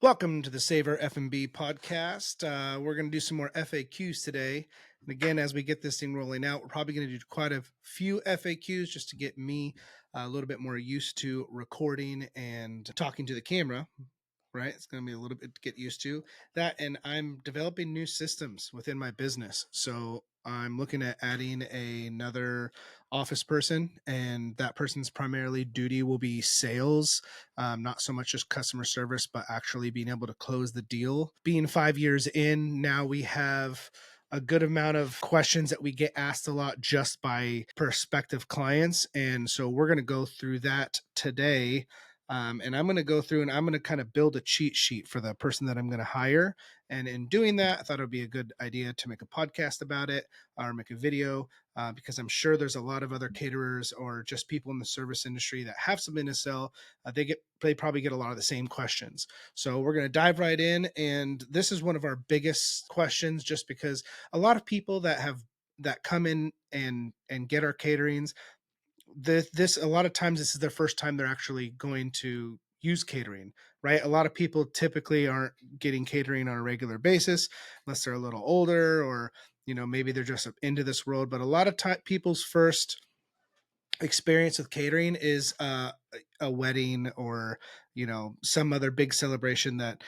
Welcome to the Savour F&B podcast. We're going to do some more FAQs today. And again, as we get this thing rolling out, we're probably going to do quite a few FAQs just to get me a little bit more used to recording and talking to the camera. Right? It's going to be a little bit to get used to that. And I'm developing new systems within my business. So I'm looking at adding another office person, and that person's primarily duty will be sales, not so much just customer service, but actually being able to close the deal. Being 5 years in, now we have a good amount of questions that we get asked a lot just by prospective clients. And so we're going to go through that today. And I'm going to go through and I'm going to kind of build a cheat sheet for the person that I'm going to hire. And in doing that, I thought it would be a good idea to make a podcast about it or make a video because I'm sure there's a lot of other caterers or just people in the service industry that have something to sell. They probably get a lot of the same questions. So we're going to dive right in. And this is one of our biggest questions just because a lot of people that come in and get our caterings, this a lot of times this is their first time they're actually going to use catering, right? A lot of people typically aren't getting catering on a regular basis unless they're a little older or maybe they're just into this world. But a lot of people's first experience with catering is a wedding or some other big celebration that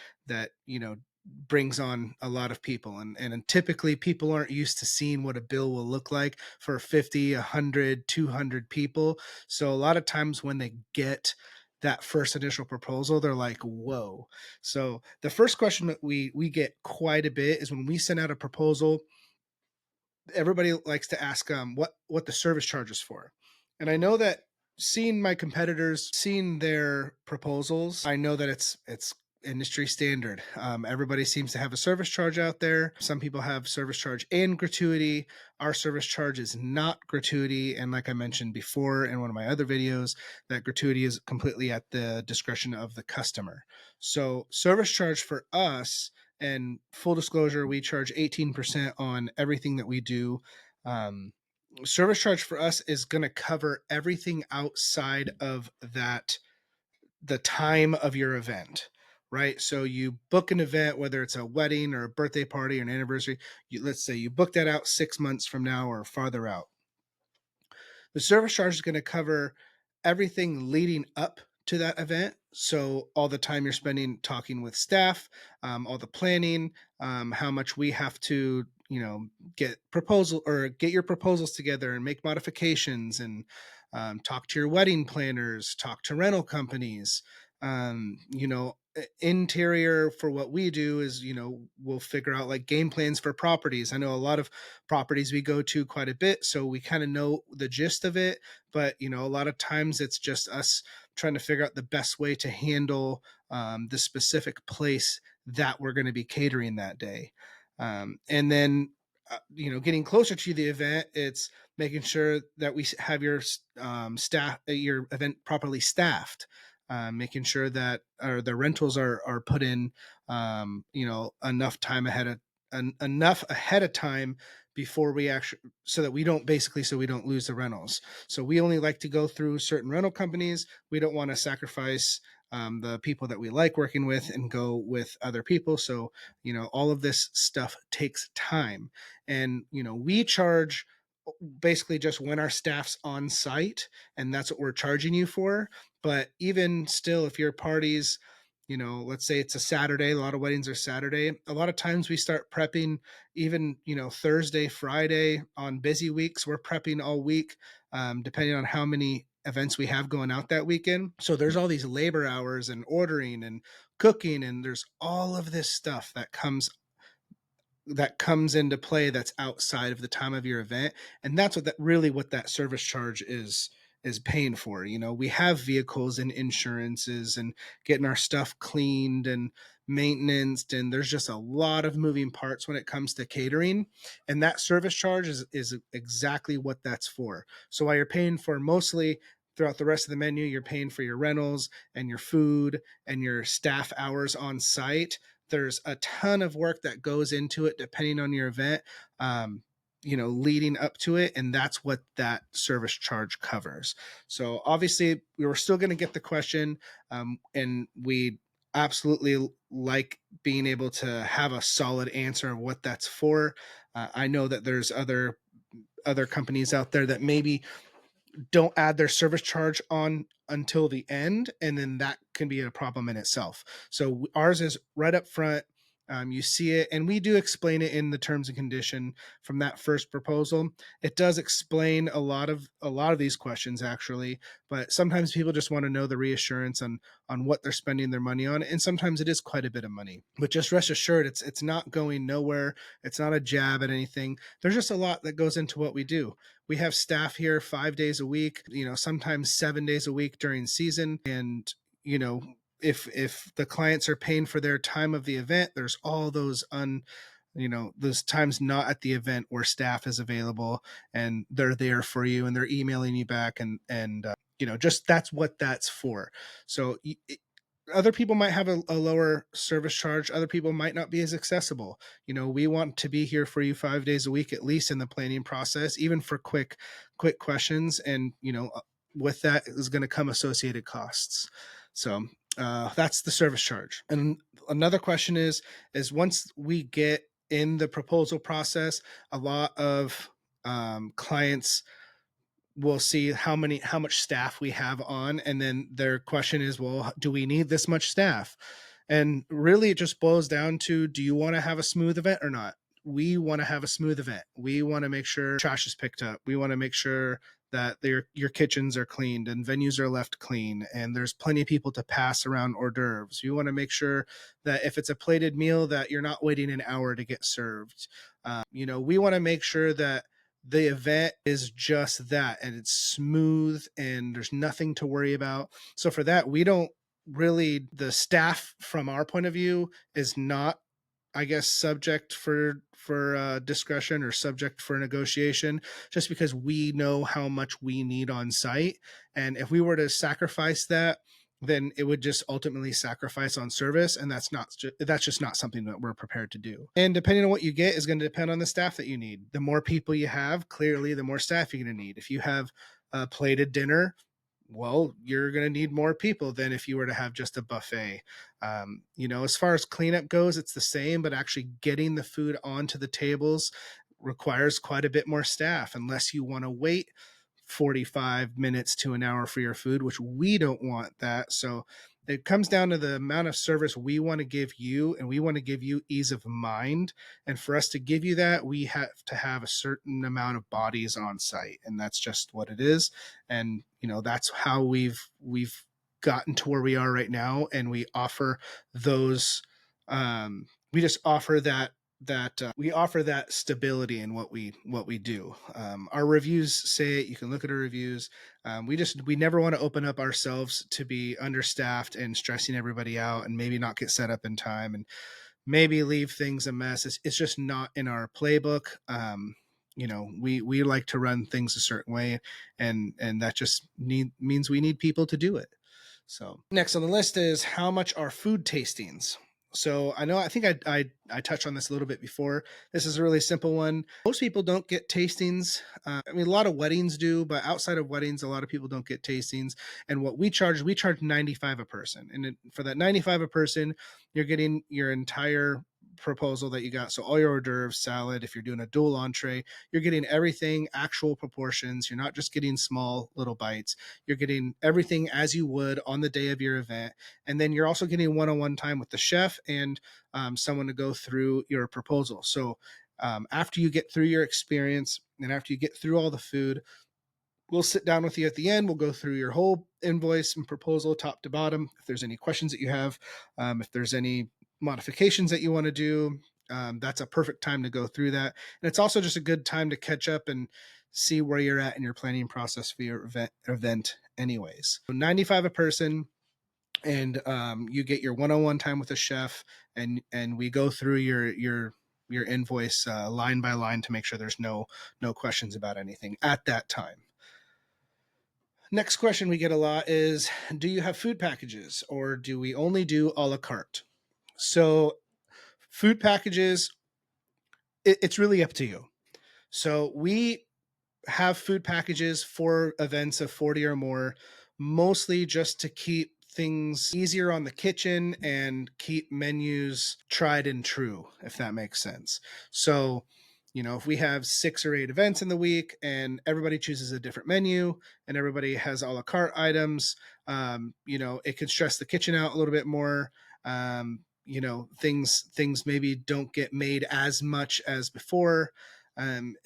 brings on a lot of people, and typically people aren't used to seeing what a bill will look like for 50, 100, 200 people. So a lot of times when they get that first initial proposal, they're like, whoa. So the first question that we get quite a bit is when we send out a proposal, everybody likes to ask what the service charge is for. And I know that seeing my competitors, seeing their proposals, I know that it's industry standard. Everybody seems to have a service charge out there. Some people have service charge and gratuity. Our service charge is not gratuity. And like I mentioned before in one of my other videos, that gratuity is completely at the discretion of the customer. So service charge for us, and full disclosure, we charge 18% on everything that we do. Service charge for us is going to cover everything outside of that, the time of your event, right? So you book an event, whether it's a wedding or a birthday party or an anniversary. Let's say you book that out 6 months from now or farther out. The service charge is going to cover everything leading up to that event. So all the time you're spending talking with staff, all the planning, how much we have to, get your proposals together and make modifications and talk to your wedding planners, talk to rental companies. Interior for what we do is, we'll figure out like game plans for properties. I know a lot of properties we go to quite a bit, so we kind of know the gist of it. But a lot of times it's just us trying to figure out the best way to handle the specific place that we're going to be catering that day. And then getting closer to the event, it's making sure that we have your your event properly staffed, making sure that the rentals are put in, enough time enough ahead of time before we actually, so that we don't lose the rentals. So we only like to go through certain rental companies. We don't want to sacrifice the people that we like working with and go with other people. So all of this stuff takes time, and we charge basically just when our staff's on site, and that's what we're charging you for. But even still, if your parties, let's say it's a Saturday, a lot of weddings are Saturday. A lot of times we start prepping even, Thursday, Friday. On busy weeks, we're prepping all week, depending on how many events we have going out that weekend. So there's all these labor hours and ordering and cooking, and there's all of this stuff that comes into play that's outside of the time of your event. And that's what that service charge is paying for. We have vehicles and insurances and getting our stuff cleaned and maintenance, and there's just a lot of moving parts when it comes to catering, and that service charge is exactly what that's for. So while you're paying for mostly throughout the rest of the menu, you're paying for your rentals and your food and your staff hours on site. There's a ton of work that goes into it depending on your event, leading up to it. And that's what that service charge covers. So obviously we were still going to get the question. And absolutely like being able to have a solid answer of what that's for. I know that there's other companies out there that maybe don't add their service charge on until the end, and then that can be a problem in itself. So ours is right up front. You see it, and we do explain it in the terms and condition from that first proposal. It does explain a lot of these questions actually, but sometimes people just want to know the reassurance on what they're spending their money on, and sometimes it is quite a bit of money. But just rest assured, it's not going nowhere. It's not a jab at anything. There's just a lot that goes into what we do. We have staff here 5 days a week, sometimes 7 days a week during season. And, if the clients are paying for their time of the event, there's all those times not at the event where staff is available and they're there for you and they're emailing you back and just that's what that's for. So other people might have a lower service charge. Other people might not be as accessible. We want to be here for you 5 days a week, at least in the planning process, even for quick questions. And, with that is going to come associated costs. So that's the service charge. And another question is once we get in the proposal process, a lot of clients will see how much staff we have on, and then their question is, well, do we need this much staff? And really it just boils down to, do you want to have a smooth event or not? We want to have a smooth event. We want to make sure trash is picked up. We want to make sure that your kitchens are cleaned and venues are left clean and there's plenty of people to pass around hors d'oeuvres. We want to make sure that if it's a plated meal that you're not waiting an hour to get served. We want to make sure that the event is just that, and it's smooth and there's nothing to worry about. So for that, we don't really, the staff from our point of view is not, I guess, subject for discretion or subject for negotiation, just because we know how much we need on site. And if we were to sacrifice that, then it would just ultimately sacrifice on service, and that's just not something that we're prepared to do. And depending on what you get is going to depend on the staff that you need. The more people you have, clearly the more staff you're going to need. If you have a plated dinner, well, you're going to need more people than if you were to have just a buffet. As far as cleanup goes, it's the same, but actually getting the food onto the tables requires quite a bit more staff, unless you want to wait 45 minutes to an hour for your food, which we don't want that. So it comes down to the amount of service we want to give you, and we want to give you ease of mind. And for us to give you that, we have to have a certain amount of bodies on site, and that's just what it is. And that's how we've gotten to where we are right now, and we offer those. We just offer that we offer that stability in what we do. Our reviews say it. You can look at our reviews. We never want to open up ourselves to be understaffed and stressing everybody out and maybe not get set up in time and maybe leave things a mess. It's just not in our playbook. We like to run things a certain way, and that just means we need people to do it. So next on the list is, how much are food tastings? So I think I touched on this a little bit before. This is a really simple one. Most people don't get tastings. A lot of weddings do, but outside of weddings, a lot of people don't get tastings. And what we charge $95 a person. And for that $95 a person, you're getting your entire proposal that you got. So all your hors d'oeuvres, salad, if you're doing a dual entree, you're getting everything, actual proportions. You're not just getting small little bites. You're getting everything as you would on the day of your event. And then you're also getting one-on-one time with the chef and someone to go through your proposal. So after you get through your experience and after you get through all the food, we'll sit down with you at the end. We'll go through your whole invoice and proposal top to bottom. If there's any questions that you have, if there's any modifications that you want to do, that's a perfect time to go through that. And it's also just a good time to catch up and see where you're at in your planning process for your event anyways. So $95 a person, and you get your one-on-one time with a chef, and we go through your invoice line by line to make sure there's no questions about anything at that time. Next question we get a lot is, do you have food packages, or do we only do a la carte? So food packages, it's really up to you. So we have food packages for events of 40 or more, mostly just to keep things easier on the kitchen and keep menus tried and true, if that makes sense. So, if we have 6 or 8 events in the week and everybody chooses a different menu and everybody has a la carte items, it can stress the kitchen out a little bit more. Things maybe don't get made as much as before. And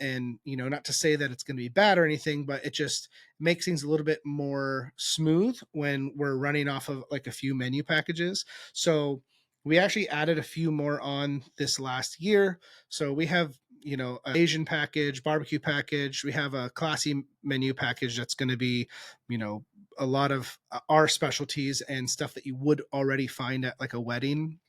not to say that it's going to be bad or anything, but it just makes things a little bit more smooth when we're running off of like a few menu packages. So we actually added a few more on this last year. So we have an Asian package, barbecue package. We have a classy menu package that's going to be a lot of our specialties and stuff that you would already find at like a wedding.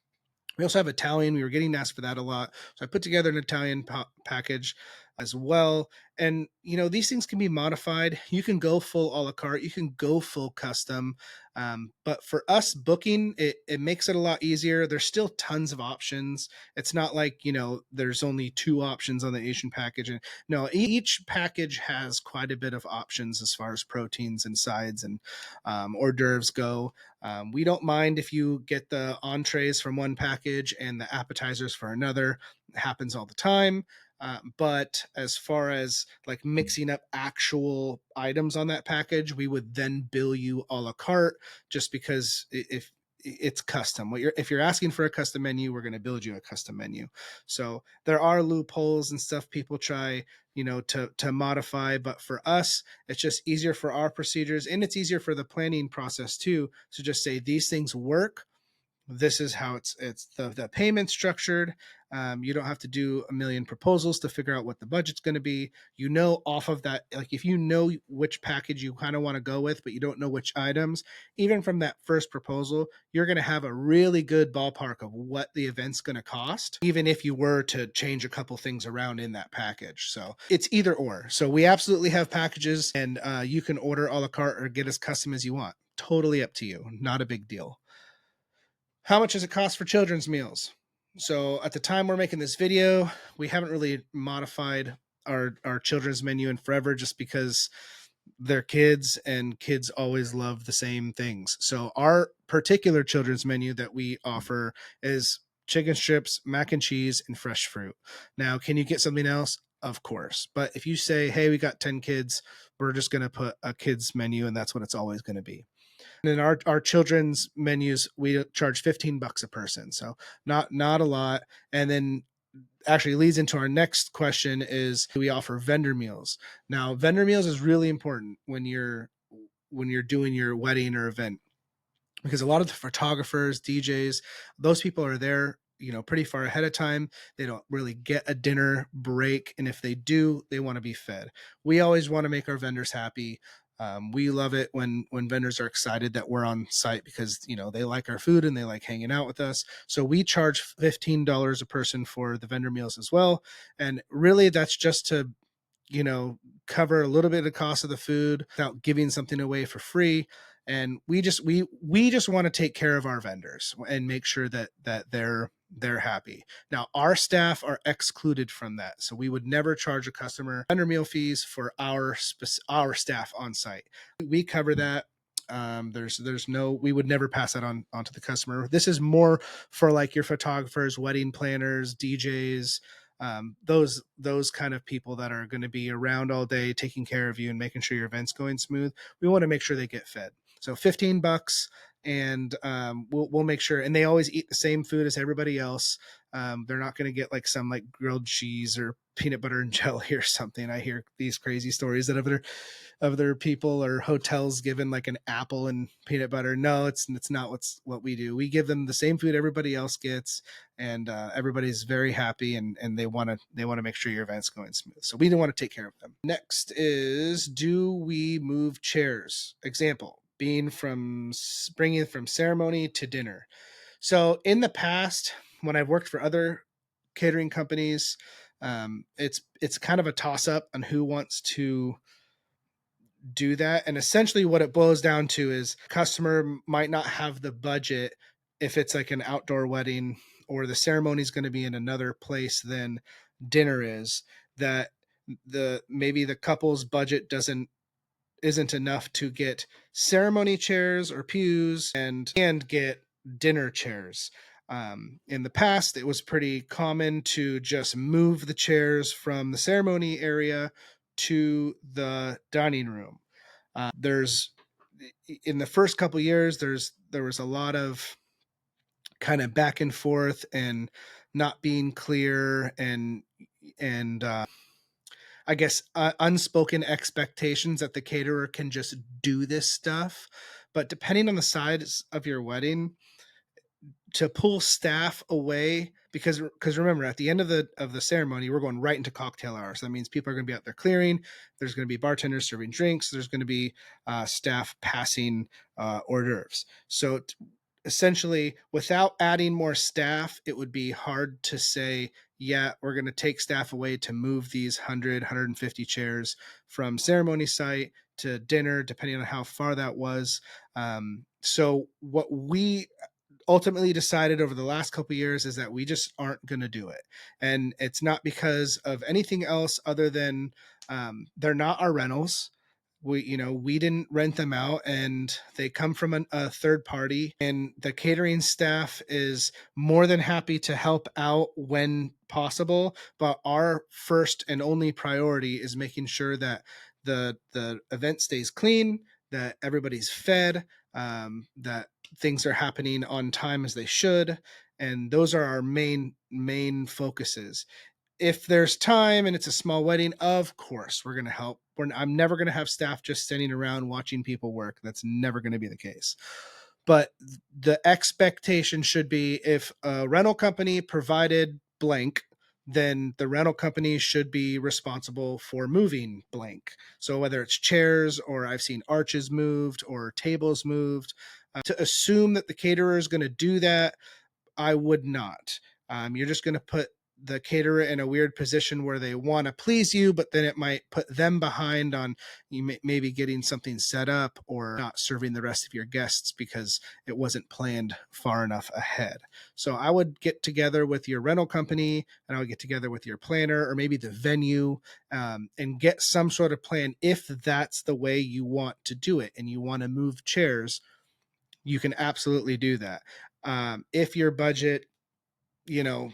We also have Italian. We were getting asked for that a lot. So I put together an Italian package as well. And, these things can be modified. You can go full a la carte. You can go full custom. But for us booking, it makes it a lot easier. There's still tons of options. It's not like, there's only 2 options on the Asian package. And no, each package has quite a bit of options as far as proteins and sides and hors d'oeuvres go. We don't mind if you get the entrees from one package and the appetizers for another. It happens all the time. But as far as like mixing up actual items on that package, we would then bill you a la carte, just because if it's custom, if you're asking for a custom menu, we're going to build you a custom menu. So there are loopholes and stuff people try to modify, but for us it's just easier for our procedures, and it's easier for the planning process too, to just say these things work. This is how it's the payment structured. You don't have to do a million proposals to figure out what the budget's going to be. Off of that, like if you know which package you kind of want to go with, but you don't know which items, even from that first proposal, you're going to have a really good ballpark of what the event's going to cost, even if you were to change a couple things around in that package. So it's either or. So we absolutely have packages, and you can order a la carte or get as custom as you want. Totally up to you. Not a big deal. How much does it cost for children's meals? So at the time we're making this video, we haven't really modified our children's menu in forever, just because they're kids and kids always love the same things. So our particular children's menu that we offer is chicken strips, mac and cheese, and fresh fruit. Now, can you get something else? Of course. But if you say, hey, we got 10 kids, we're just going to put a kids menu, and that's what it's always going to be. And in our children's menus, we charge $15 a person, so not a lot. And then actually leads into our next question: is do we offer vendor meals? Now, vendor meals is really important when you're doing your wedding or event, because a lot of the photographers, DJs, those people are there, pretty far ahead of time. They don't really get a dinner break. And if they do, they want to be fed. We always want to make our vendors happy. We love it when vendors are excited that we're on site, because, they like our food and they like hanging out with us. So we charge $15 a person for the vendor meals as well. And really that's just to, cover a little bit of the cost of the food without giving something away for free. And we just want to take care of our vendors and make sure that they're happy. Now, our staff are excluded from that, so we would never charge a customer vendor meal fees for our staff on site. We cover that. There's no, we would never pass that onto the customer. This is more for like your photographers, wedding planners, DJs, those kind of people that are going to be around all day taking care of you and making sure your event's going smooth. We want to make sure they get fed. So $15, and we'll make sure. And they always eat the same food as everybody else. They're not going to get like some like grilled cheese or peanut butter and jelly or something. I hear these crazy stories that other people or hotels given like an apple and peanut butter. No, it's not what we do. We give them the same food everybody else gets, and everybody's very happy, and they want to make sure your event's going smooth. So we do want to take care of them. Next is, do we move chairs? Example, bringing from ceremony to dinner. So in the past, when I've worked for other catering companies, it's kind of a toss up on who wants to do that. And essentially what it boils down to is customer might not have the budget if it's like an outdoor wedding, or the ceremony is going to be in another place than dinner is, that maybe the couple's budget doesn't isn't enough to get ceremony chairs or pews and get dinner chairs. In the past, it was pretty common to just move the chairs from the ceremony area to the dining room. There's in the first couple years, there was a lot of kind of back and forth and not being clear and I guess unspoken expectations that the caterer can just do this stuff. But depending on the size of your wedding, to pull staff away, because remember, at the end of the ceremony, we're going right into cocktail hour. So that means people are going to be out there clearing. There's going to be bartenders serving drinks. There's going to be staff passing hors d'oeuvres. So essentially, without adding more staff, it would be hard to say, yeah, we're going to take staff away to move these 150 chairs from ceremony site to dinner, depending on how far that was. So what we ultimately decided over the last couple of years is that we just aren't going to do it. And it's not because of anything else other than they're not our rentals. We didn't rent them out, and they come from a third party, and the catering staff is more than happy to help out when possible. But our first and only priority is making sure that the event stays clean, that everybody's fed, that things are happening on time as they should. And those are our main focuses. If there's time and it's a small wedding, of course we're going to help. I'm never going to have staff just standing around watching people work. That's never going to be the case. But the expectation should be, if a rental company provided blank, then the rental company should be responsible for moving blank. So whether it's chairs, or I've seen arches moved or tables moved, to assume that the caterer is going to do that, I would not. You're just going to put the caterer in a weird position where they want to please you, but then it might put them behind on you maybe getting something set up or not serving the rest of your guests because it wasn't planned far enough ahead. So I would get together with your rental company, and I would get together with your planner or maybe the venue, and get some sort of plan. If that's the way you want to do it and you want to move chairs, you can absolutely do that. If your budget, you know,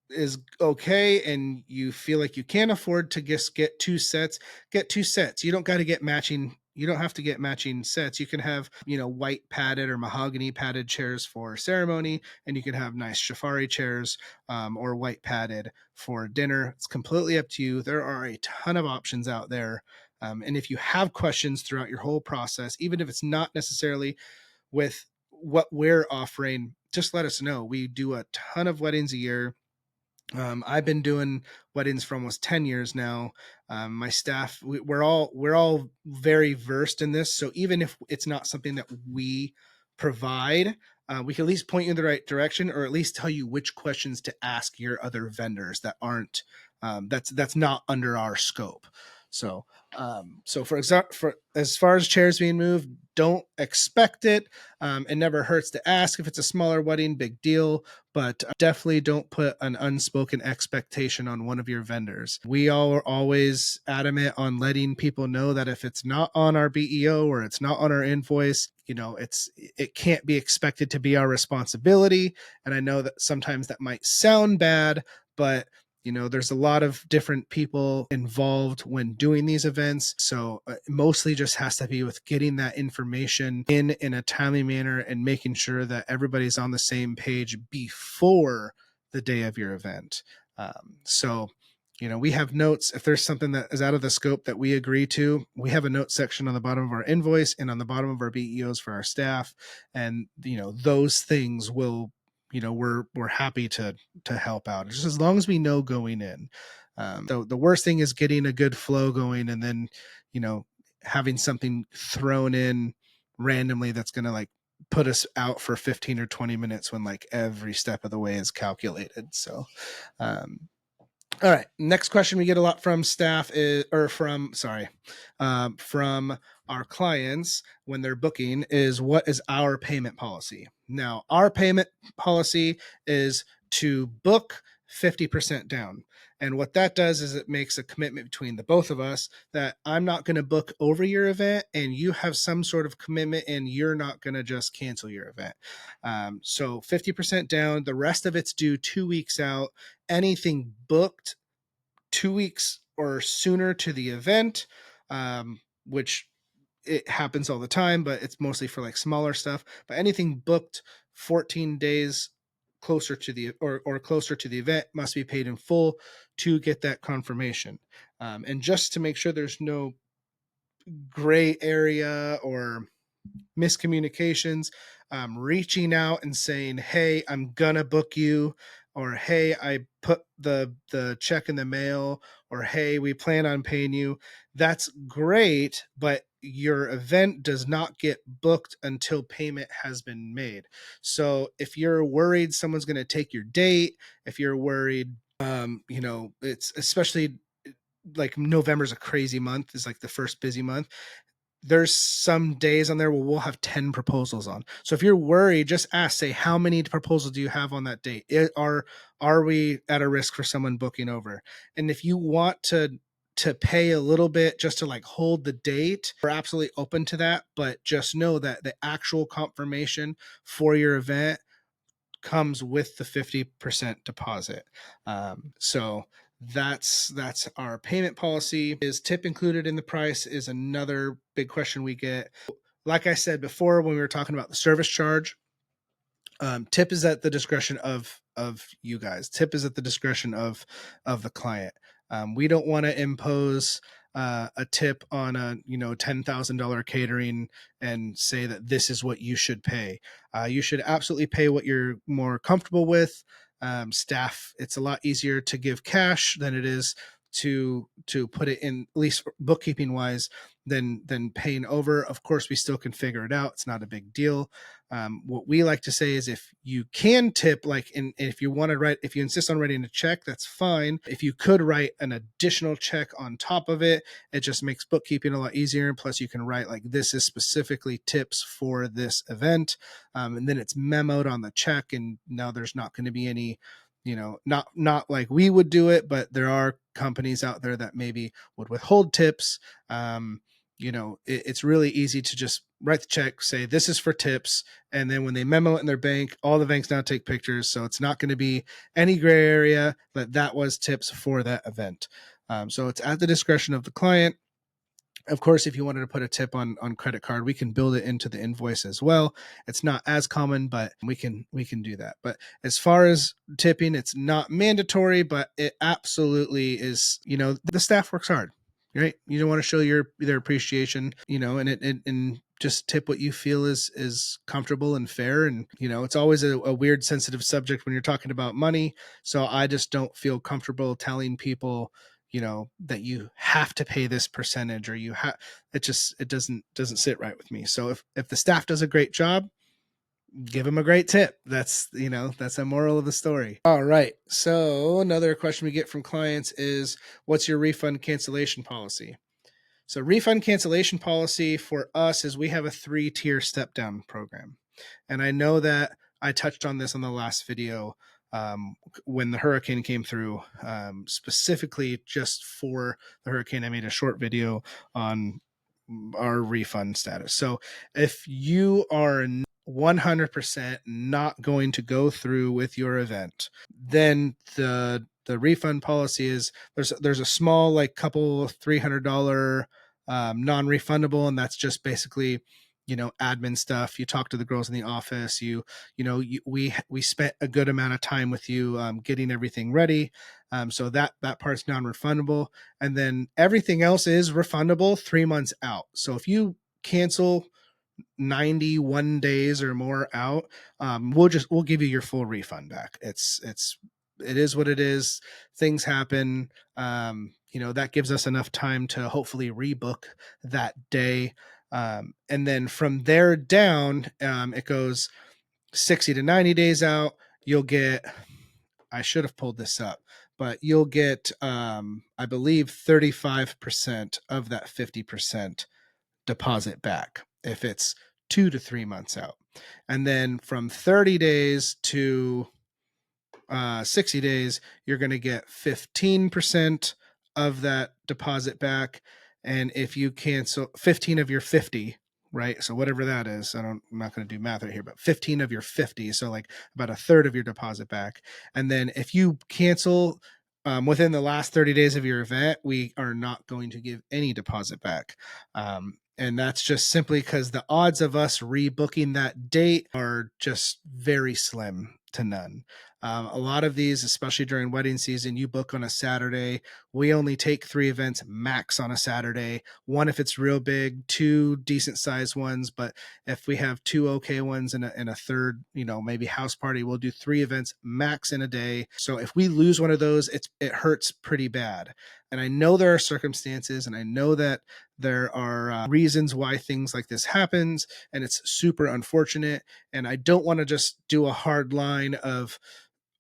is okay and you feel like you can't afford to just get two sets, get two sets. You don't got to get matching. You don't have to get matching sets. You can have, white padded or mahogany padded chairs for ceremony, and you can have nice shafari chairs, or white padded for dinner. It's completely up to you. There are a ton of options out there. And if you have questions throughout your whole process, even if it's not necessarily with what we're offering, just let us know. We do a ton of weddings a year. I've been doing weddings for almost 10 years now. My staff, we're all very versed in this. So even if it's not something that we provide, we can at least point you in the right direction, or at least tell you which questions to ask your other vendors that aren't, that's not under our scope. So, for example, as far as chairs being moved, don't expect it. It never hurts to ask. If it's a smaller wedding, big deal, but definitely don't put an unspoken expectation on one of your vendors. We all are always adamant on letting people know that if it's not on our BEO or it's not on our invoice, it can't be expected to be our responsibility. And I know that sometimes that might sound bad, but there's a lot of different people involved when doing these events. So mostly just has to be with getting that information in a timely manner and making sure that everybody's on the same page before the day of your event. So we have notes. If there's something that is out of the scope that we agree to, we have a note section on the bottom of our invoice and on the bottom of our BEOs for our staff. And, those things will, we're happy to help out, just as long as we know going in. The worst thing is getting a good flow going and then, having something thrown in randomly that's going to like put us out for 15 or 20 minutes when like every step of the way is calculated. So, all right. Next question we get a lot from staff from our clients when they're booking is, what is our payment policy? Now, our payment policy is to book 50% down. And what that does is it makes a commitment between the both of us that I'm not going to book over your event, and you have some sort of commitment, and you're not going to just cancel your event. So 50% down, the rest of it's due 2 weeks out. Anything booked 2 weeks or sooner to the event, which it happens all the time, but it's mostly for like smaller stuff. But anything booked 14 days closer to the or closer to the event must be paid in full to get that confirmation. And just to make sure there's no gray area or miscommunications, reaching out and saying, hey, I'm gonna book you, or hey, I put the check in the mail, or hey, we plan on paying you. That's great, but your event does not get booked until payment has been made. So if you're worried someone's going to take your date, if you're worried, it's especially like November's a crazy month, is like the first busy month. There's some days on there where we'll have 10 proposals on. So if you're worried, just ask, say, how many proposals do you have on that date? Are we at a risk for someone booking over? And if you want to pay a little bit just to like hold the date, we're absolutely open to that. But just know that the actual confirmation for your event comes with the 50% deposit. So that's our payment policy. Is tip included in the price is another big question we get. Like I said before, when we were talking about the service charge, tip is at the discretion of you guys. Tip is at the discretion of the client. We don't want to impose a tip on a $10,000 catering and say that this is what you should pay. You should absolutely pay what you're more comfortable with. Staff, it's a lot easier to give cash than it is to put it in, at least bookkeeping wise, than paying over. Of course, we still can figure it out. It's not a big deal. What we like to say is if you can tip, like if you want to write, if you insist on writing a check, that's fine. If you could write an additional check on top of it, it just makes bookkeeping a lot easier. And plus you can write like, this is specifically tips for this event. And then it's memoed on the check. And now there's not going to be any, not like we would do it, but there are companies out there that maybe would withhold tips. It's really easy to just write the check, say this is for tips, and then when they memo it in their bank, all the banks now take pictures, so it's not going to be any gray area that was tips for that event. So it's at the discretion of the client. Of course, if you wanted to put a tip on credit card, we can build it into the invoice as well. It's not as common, but we can do that. But as far as tipping, it's not mandatory, but it absolutely is. The staff works hard, right? You don't want to show their appreciation, and just tip what you feel is comfortable and fair. And it's always a weird, sensitive subject when you're talking about money. So I just don't feel comfortable telling people that you have to pay this percentage, or it doesn't sit right with me. So if the staff does a great job, give them a great tip. That's a moral of the story. All right. So another question we get from clients is, what's your refund cancellation policy? So refund cancellation policy for us is we have a 3-tier step down program. And I know that I touched on this on the last video, when the hurricane came through, specifically just for the hurricane. I made a short video on our refund status. So if you are 100% not going to go through with your event, then the refund policy is there's a small, like, couple $300 non-refundable, and that's just basically admin stuff. You talk to the girls in the office. We spent a good amount of time with you, getting everything ready, so that part's non-refundable. And then everything else is refundable 3 months out. So if you cancel 91 days or more out, we'll give you your full refund back. It is what it is. Things happen. That gives us enough time to hopefully rebook that day. And then from there down, it goes 60 to 90 days out. You'll get, I should have pulled this up, but you'll get, I believe 35% of that 50% deposit back if it's 2 to 3 months out. And then from 30 days to 60 days, you're going to get 15% of that deposit back. And if you cancel 15 of your 50, right? So whatever that is, I'm not going to do math right here, but 15 of your 50. So like about a third of your deposit back. And then if you cancel within the last 30 days of your event, we are not going to give any deposit back. And that's just simply because the odds of us rebooking that date are just very slim to none. A lot of these, especially during wedding season, you book on a Saturday. We only take 3 events max on a Saturday. One if it's real big, 2 decent sized ones. But if we have 2 okay ones and a third, maybe house party, we'll do 3 events max in a day. So if we lose one of those, it hurts pretty bad. And I know there are circumstances, and I know that there are reasons why things like this happens, and it's super unfortunate. And I don't want to just do a hard line of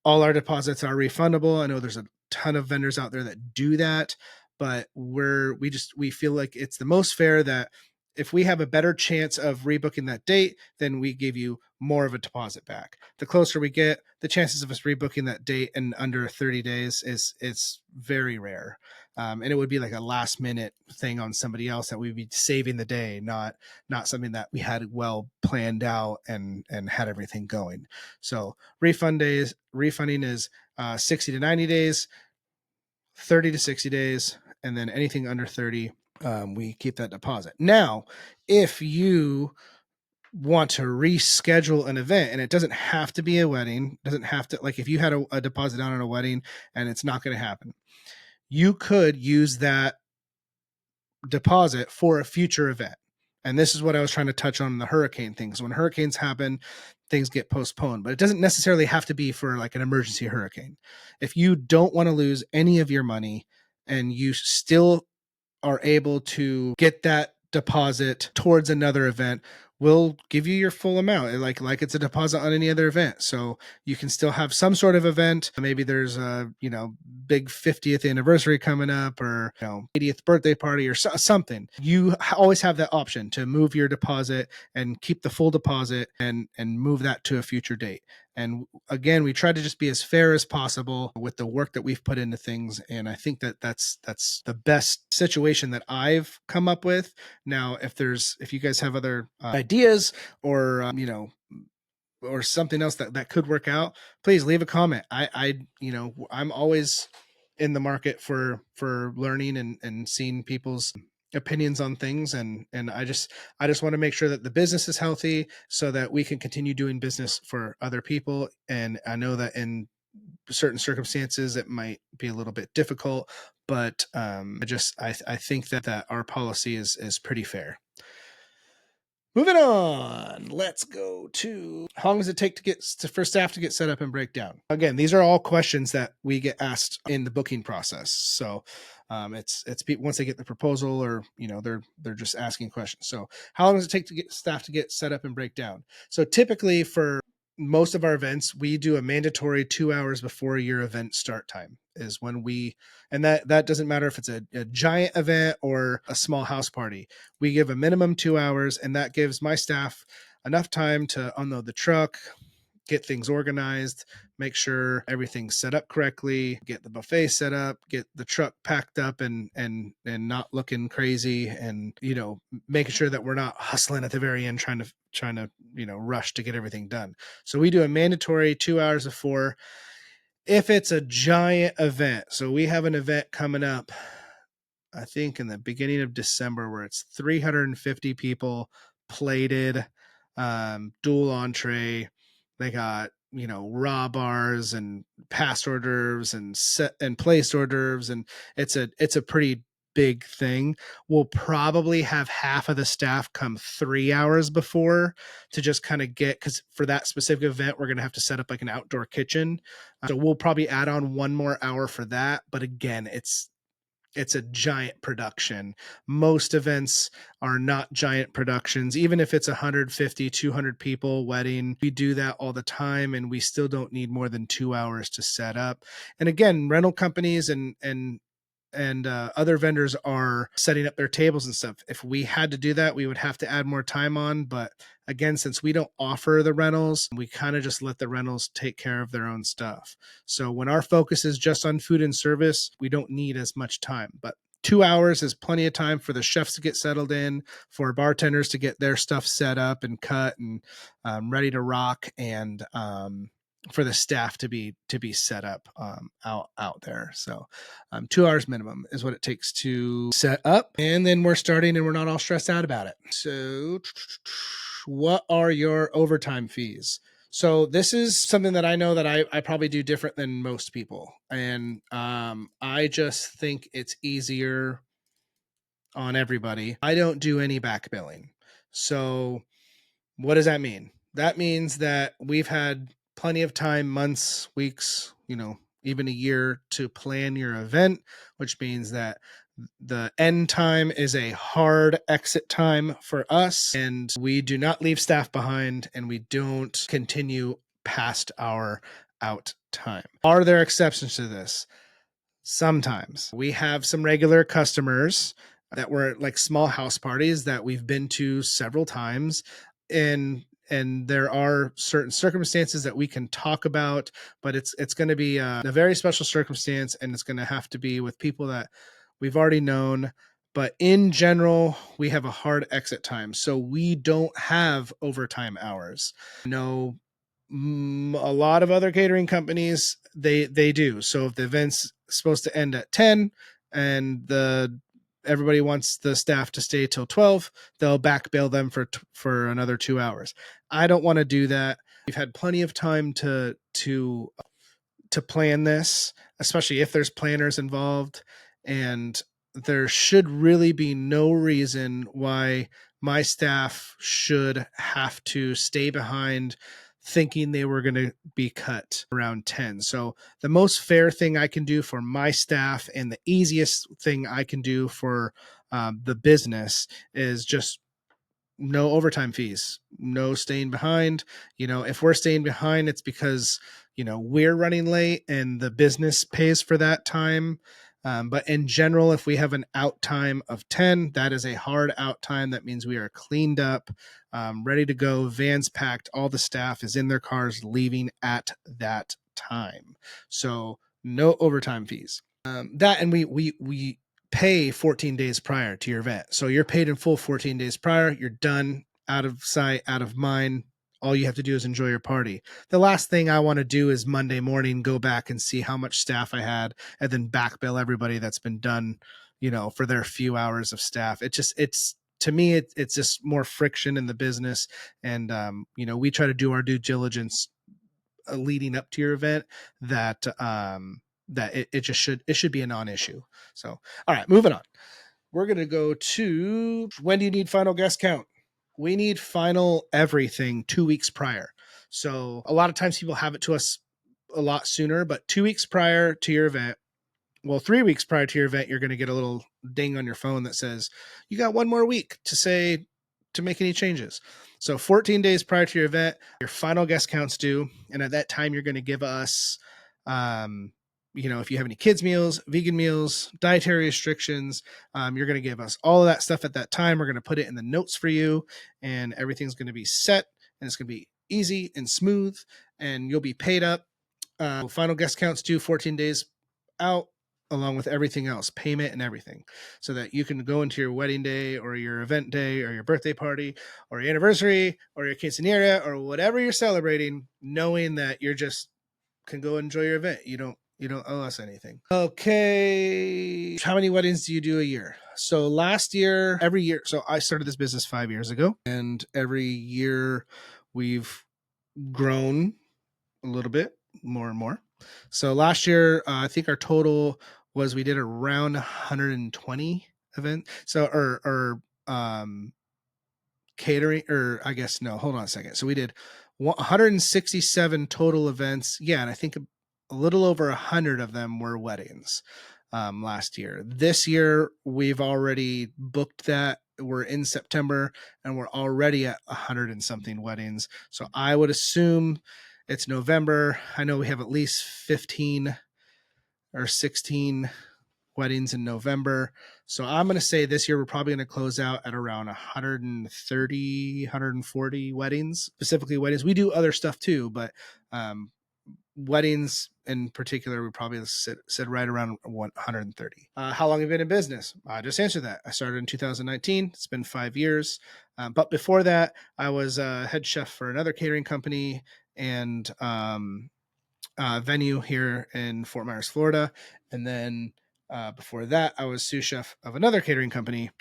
all our deposits are refundable. I know there's a ton of vendors out there that do that, but we feel like it's the most fair that if we have a better chance of rebooking that date, then we give you more of a deposit back. The closer we get, the chances of us rebooking that date in under 30 days is very rare. And it would be like a last minute thing on somebody else that we'd be saving the day, not something that we had well planned out and had everything going. So refunding is 60 to 90 days, 30 to 60 days, and then anything under 30, we keep that deposit. Now, if you want to reschedule an event, and it doesn't have to be a wedding, doesn't have to, like if you had a deposit down on a wedding and it's not going to happen, you could use that deposit for a future event. And this is what I was trying to touch on in the hurricane things. When hurricanes happen, things get postponed, but it doesn't necessarily have to be for like an emergency hurricane. If you don't want to lose any of your money and you still are able to get that deposit towards another event, we'll give you your full amount, like it's a deposit on any other event. So you can still have some sort of event. Maybe there's a big 50th anniversary coming up, or 80th birthday party or something. You always have that option to move your deposit and keep the full deposit and move that to a future date. And again, we try to just be as fair as possible with the work that we've put into things. And I think that that's the best situation that I've come up with. Now, if you guys have other ideas or, or something else that could work out, please leave a comment. I'm always in the market for learning and seeing people's opinions on things, and I just want to make sure that the business is healthy so that we can continue doing business for other people. And I know that in certain circumstances it might be a little bit difficult, but I think that our policy is pretty fair. Moving on, let's go to how long does it take for staff to get set up and break down? Again, these are all questions that we get asked in the booking process. So it's once they get the proposal, or they're just asking questions. So how long does it take to get staff to get set up and break down? So typically for most of our events, we do a mandatory 2 hours before your event start time is when and that doesn't matter if it's a giant event or a small house party. We give a minimum 2 hours, and that gives my staff enough time to unload the truck, get things organized, make sure everything's set up correctly, get the buffet set up, get the truck packed up and not looking crazy, and making sure that we're not hustling at the very end trying to rush to get everything done. So we do a mandatory 2 hours before. If it's a giant event, so we have an event coming up, I think in the beginning of December, where it's 350 people, plated, dual entree. They got raw bars and past hors d'oeuvres and set and placed hors d'oeuvres, and it's a pretty big thing. We'll probably have half of the staff come 3 hours before to just kind of because for that specific event, we're going to have to set up like an outdoor kitchen. So we'll probably add on 1 more hour for that. But again, it's a giant production. Most events are not giant productions. Even if it's 150, 200 people wedding, we do that all the time, and we still don't need more than 2 hours to set up. And again, rental companies and other vendors are setting up their tables and stuff. If we had to do that, we would have to add more time on. But again, since we don't offer the rentals, we kind of just let the rentals take care of their own stuff. So when our focus is just on food and service, we don't need as much time. But 2 hours is plenty of time for the chefs to get settled in, for bartenders to get their stuff set up and cut and ready to rock, and for the staff to be set up out there. So 2 hours minimum is what it takes to set up, and then we're starting and we're not all stressed out about it. So what are your overtime fees? So this is something that I know that I probably do different than most people. And I just think it's easier on everybody. I don't do any back billing. So what does that mean? That means that we've had plenty of time, months, weeks, even a year to plan your event, which means that the end time is a hard exit time for us, and we do not leave staff behind, and we don't continue past our out time. Are there exceptions to this? Sometimes. We have some regular customers that were like small house parties that we've been to several times, and there are certain circumstances that we can talk about, but it's going to be a very special circumstance, and it's going to have to be with people that we've already known. But in general, we have a hard exit time, so we don't have overtime hours. No, a lot of other catering companies, they do. So if the event's supposed to end at 10 and everybody wants the staff to stay till 12, they'll back bill them for another 2 hours. I don't want to do that. We've had plenty of time to plan this, especially if there's planners involved, and there should really be no reason why my staff should have to stay behind thinking they were going to be cut around 10. So the most fair thing I can do for my staff, and the easiest thing I can do for the business, is just no overtime fees, no staying behind. If we're staying behind, it's because, we're running late and the business pays for that time. But in general, if we have an out time of 10, that is a hard out time. That means we are cleaned up, ready to go, vans packed, all the staff is in their cars leaving at that time. So no overtime fees. And we pay 14 days prior to your event. So you're paid in full 14 days prior. You're done, out of sight, out of mind. All you have to do is enjoy your party. The last thing I want to do is Monday morning go back and see how much staff I had and then back bill everybody that's been done, for their few hours of staff. To me, it's just more friction in the business. And, we try to do our due diligence leading up to your event, that it should be a non-issue. So, all right, moving on. We're going to go to, when do you need final guest count? We need final everything 2 weeks prior. So a lot of times people have it to us a lot sooner, but 2 weeks prior to your event, 3 weeks prior to your event, you're going to get a little ding on your phone that says you got 1 more week to make any changes. So 14 days prior to your event, your final guest count's due. And at that time, you're going to give us, if you have any kids meals, vegan meals, dietary restrictions, you're going to give us all of that stuff at that time. We're going to put it in the notes for you, and everything's going to be set, and it's going to be easy and smooth, and you'll be paid up. Final guest counts due 14 days out, along with everything else, payment and everything, so that you can go into your wedding day or your event day or your birthday party or your anniversary or your quinceanera or whatever you're celebrating, knowing that you're just can go enjoy your event. You don't owe us anything. Okay. How many weddings do you do a year? So every year, so I started this business 5 years ago, and every year we've grown a little bit more and more. So last year, I think our total was, we did around 120 events. So, catering, or I guess, no, hold on a second. So we did 167 total events. Yeah. And I think a little over 100 of them were weddings last year. This year, we've already booked that. We're in September and we're already at 100 and something weddings. So I would assume it's November. I know we have at least 15 or 16 weddings in November. So I'm going to say this year we're probably going to close out at around 130, 140 weddings, specifically weddings. We do other stuff too, but weddings in particular, we probably sit right around 130. How long have you been in business? I just answered that. I started in 2019. It's been 5 years. But before that, I was a head chef for another catering company and venue here in Fort Myers, Florida. And then before that, I was sous chef of another catering company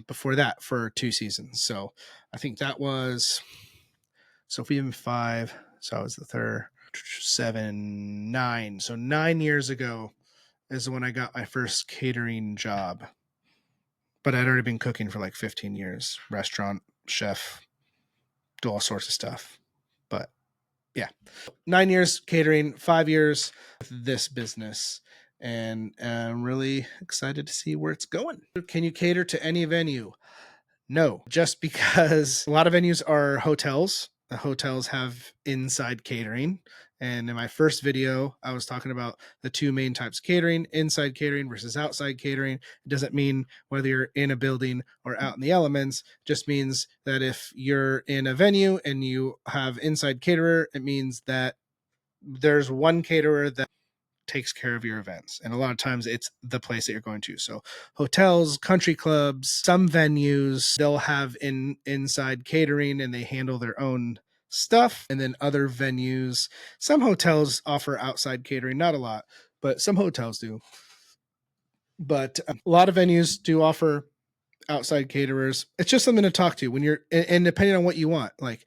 before that for 2 seasons. So I think that was, so if we have 5, so I was the third, 7, 9. So 9 years ago is when I got my first catering job. But I'd already been cooking for like 15 years, restaurant, chef, do all sorts of stuff. But yeah, 9 years catering, 5 years with this business. And I'm really excited to see where it's going. Can you cater to any venue? No, just because a lot of venues are hotels. The hotels have inside catering. And in my first video, I was talking about the 2 main types of catering, inside catering versus outside catering. It doesn't mean whether you're in a building or out in the elements. It just means that if you're in a venue and you have inside caterer, it means that there's one caterer that takes care of your events. And a lot of times it's the place that you're going to. So hotels, country clubs, some venues, they'll have inside catering and they handle their own stuff. And then other venues, some hotels offer outside catering, not a lot, but some hotels do. But a lot of venues do offer outside caterers. It's just something to talk to when you're, and depending on what you want, like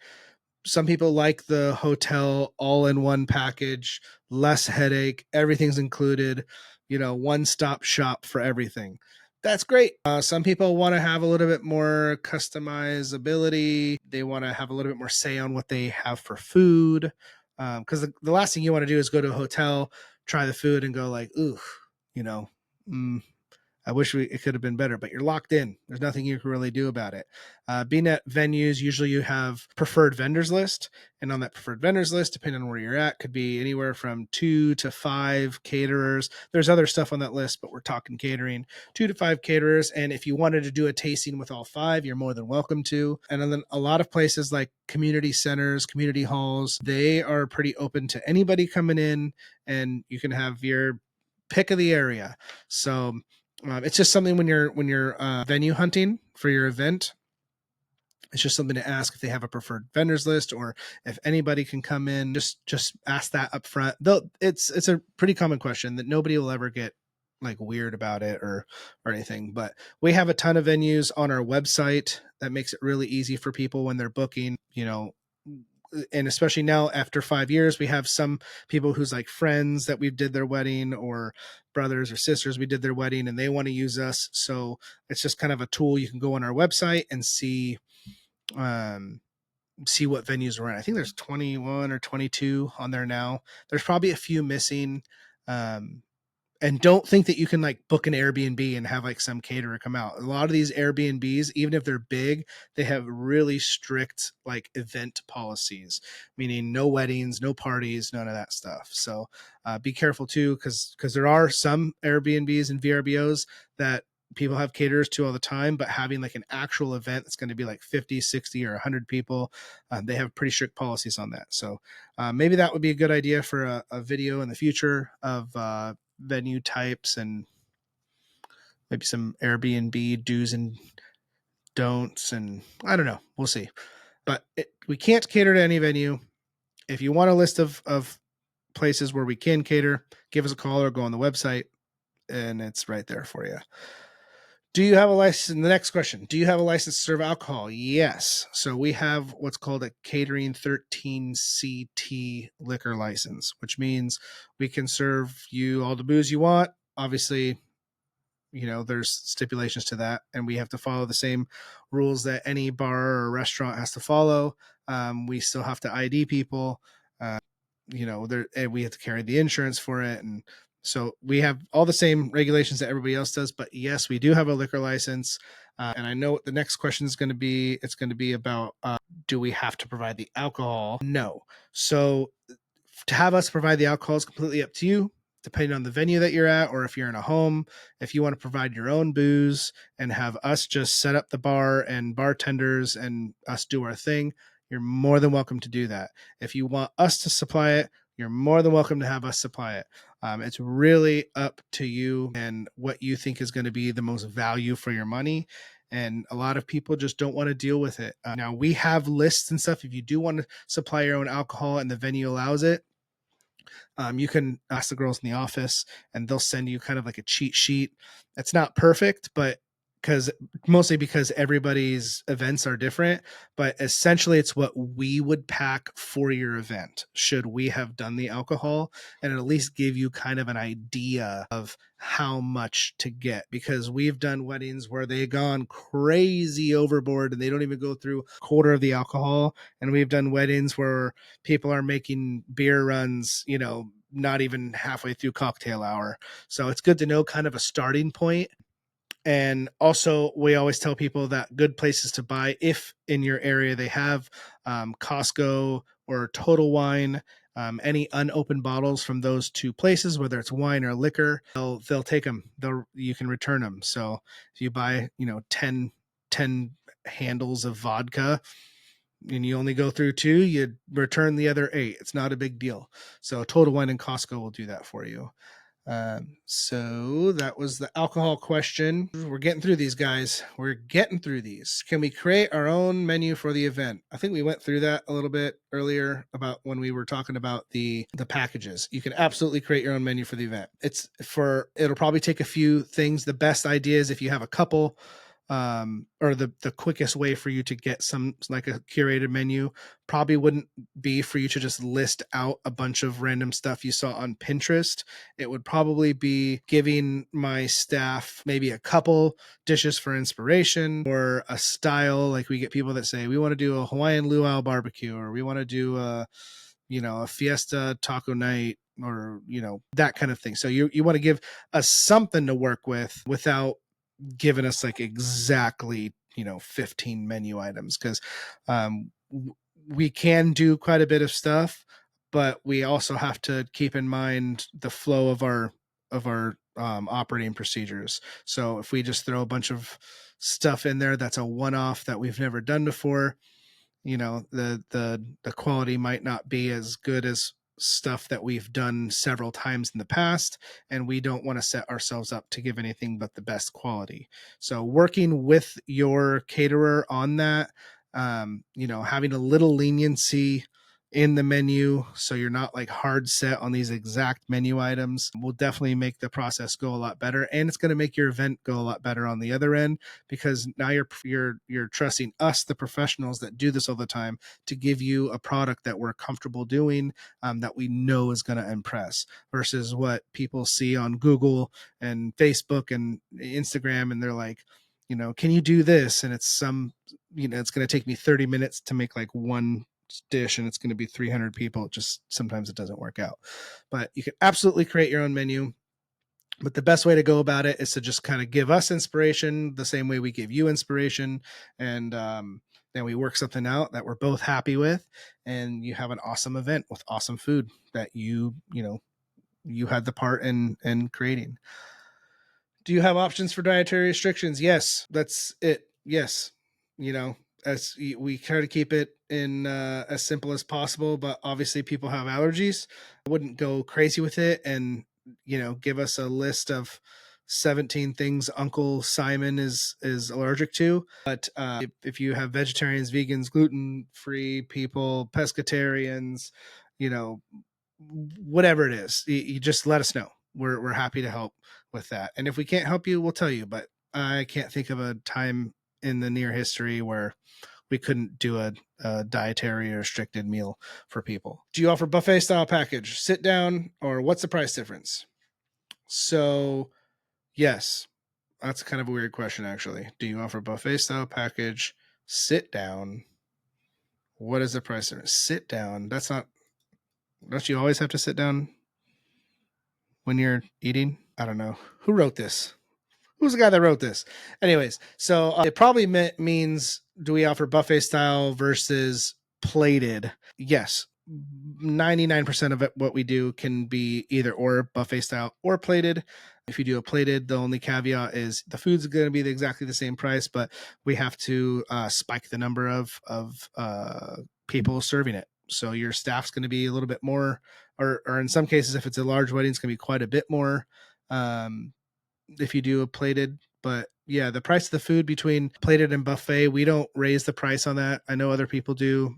some people like the hotel all-in-one package, less headache, everything's included, one-stop shop for everything. That's great. Some people want to have a little bit more customizability. They want to have a little bit more say on what they have for food. Because the last thing you want to do is go to a hotel, try the food, and go like, ooh, I wish it could have been better, but you're locked in. There's nothing you can really do about it. Being at venues, usually you have preferred vendors list. And on that preferred vendors list, depending on where you're at, could be anywhere from 2 to 5 caterers. There's other stuff on that list, but we're talking catering, 2 to 5 caterers. And if you wanted to do a tasting with all 5, you're more than welcome to. And then a lot of places like community centers, community halls, they are pretty open to anybody coming in, and you can have your pick of the area. So it's just something when you're venue hunting for your event. It's just something to ask if they have a preferred vendors list, or if anybody can come in. Just ask that up front. Though it's a pretty common question that nobody will ever get like weird about it or anything. But we have a ton of venues on our website that makes it really easy for people when they're booking. And especially now after 5 years, we have some people who's like friends that we did their wedding, or brothers or sisters we did their wedding, and they want to use us. So it's just kind of a tool. You can go on our website and see what venues we're in. I think there's 21 or 22 on there now. There's probably a few missing. And don't think that you can like book an Airbnb and have like some caterer come out. A lot of these Airbnbs, even if they're big, they have really strict like event policies, meaning no weddings, no parties, none of that stuff. So be careful too, because there are some Airbnbs and VRBOs that people have caterers to all the time, but having like an actual event that's going to be like 50, 60 or 100 people, they have pretty strict policies on that. So maybe that would be a good idea for a video in the future of venue types and maybe some Airbnb do's and don'ts. And I don't know, we'll see. But we can't cater to any venue. If you want a list of places where we can cater, give us a call or go on the website, and it's right there for you. Do you have a license? The next question, do you have a license to serve alcohol? Yes. So we have what's called a Catering 13CT liquor license, which means we can serve you all the booze you want. Obviously, there's stipulations to that, and we have to follow the same rules that any bar or restaurant has to follow. We still have to ID people, and we have to carry the insurance for it. And so we have all the same regulations that everybody else does, but yes, we do have a liquor license. And I know what the next question is going to be. It's going to be about, do we have to provide the alcohol? No. So to have us provide the alcohol is completely up to you. depending on the venue that you're at, or if you're in a home, if you want to provide your own booze and have us just set up the bar and bartenders and us do our thing, you're more than welcome to do that. If you want us to supply it, you're more than welcome to have us supply it. It's really up to you and what you think is going to be the most value for your money. And a lot of people just don't want to deal with it. Now, we have lists and stuff. If you do want to supply your own alcohol and the venue allows it, you can ask the girls in the office and they'll send you kind of like a cheat sheet. It's not perfect, but mostly because everybody's events are different, but essentially it's what we would pack for your event should we have done the alcohol, and at least give you kind of an idea of how much to get, because we've done weddings where they've gone crazy overboard and they don't even go through a quarter of the alcohol. And we've done weddings where people are making beer runs, not even halfway through cocktail hour. So it's good to know kind of a starting point. And also, we always tell people that good places to buy, if in your area they have Costco or Total Wine, any unopened bottles from those two places, whether it's wine or liquor, they'll take them. You can return them. So if you buy 10 handles of vodka and you only go through 2, you return the other 8. It's not a big deal. So Total Wine and Costco will do that for you. So that was the alcohol question. We're getting through these, guys. We're getting through these. Can we create our own menu for the event? I think we went through that a little bit earlier about when we were talking about the packages. You can absolutely create your own menu for the event. It'll probably take a few things. The best idea is if you have a couple, or the quickest way for you to get some, like a curated menu, probably wouldn't be for you to just list out a bunch of random stuff you saw on Pinterest. It would probably be giving my staff maybe a couple dishes for inspiration, or a style. Like, we get people that say, we want to do a Hawaiian luau barbecue, or we want to do a fiesta taco night, or that kind of thing. So you want to give us something to work with without giving us like exactly 15 menu items, because we can do quite a bit of stuff, but we also have to keep in mind the flow of our operating procedures. So if we just throw a bunch of stuff in there that's a one-off that we've never done before, the quality might not be as good as stuff that we've done several times in the past, and we don't want to set ourselves up to give anything but the best quality. So working with your caterer on that, having a little leniency in the menu, so you're not like hard set on these exact menu items, will definitely make the process go a lot better, and it's going to make your event go a lot better on the other end, because now you're trusting us, the professionals that do this all the time, to give you a product that we're comfortable doing, that we know is going to impress, versus what people see on Google and Facebook and Instagram, and they're like, can you do this? And it's it's going to take me 30 minutes to make like one dish, and it's going to be 300 people. Sometimes it doesn't work out. But you can absolutely create your own menu. But the best way to go about it is to just kind of give us inspiration the same way we give you inspiration. And then we work something out that we're both happy with, and you have an awesome event with awesome food that you had the part in creating. Do you have options for dietary restrictions? Yes, that's it. Yes. As we try to keep it in as simple as possible, but obviously people have allergies. I wouldn't go crazy with it and give us a list of 17 things Uncle Simon is allergic to. But if you have vegetarians, vegans, gluten-free people, pescatarians, whatever it is, you just let us know. We're happy to help with that. And if we can't help you, we'll tell you. But I can't think of a time in the near history where we couldn't do a dietary or restricted meal for people. Do you offer buffet style package, sit down, or what's the price difference? So yes, that's kind of a weird question, actually. Do you offer buffet style package, sit down? What is the price difference? Sit down. Don't you always have to sit down when you're eating? I don't know. Who wrote this? Who's the guy that wrote this? Anyways, so it probably means, do we offer buffet style versus plated? Yes. 99% of it, what we do can be either or, buffet style or plated. If you do a plated, the only caveat is the food's going to be exactly the same price, but we have to spike the number of people serving it. So your staff's going to be a little bit more, or in some cases, if it's a large wedding, it's going to be quite a bit more if you do a plated. But yeah, the price of the food between plated and buffet, we don't raise the price on that. I know other people do.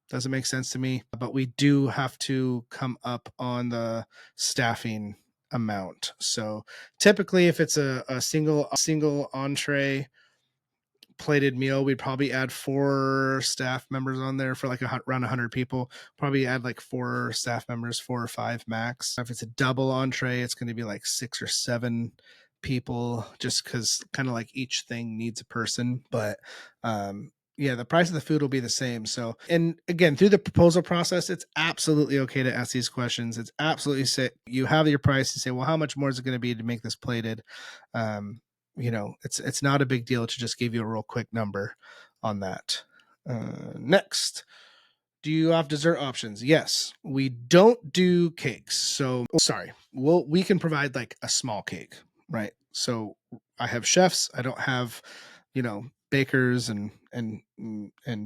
Doesn't make sense to me, but we do have to come up on the staffing amount. So typically if it's a single entree plated meal, we'd probably add 4 staff members on there for like around 100 people. Probably add like 4 staff members, 4 or 5 max. If it's a double entree, it's going to be like 6 or 7 people, just because kind of like each thing needs a person. But yeah, the price of the food will be the same. So, and again, through the proposal process, it's absolutely okay to ask these questions. It's absolutely you have your price and say, well, how much more is it going to be to make this plated? It's not a big deal to just give you a real quick number on that. Next, do you have dessert options? Yes, we don't do cakes. So sorry, we can provide like a small cake, right? So I have chefs. I don't have, bakers and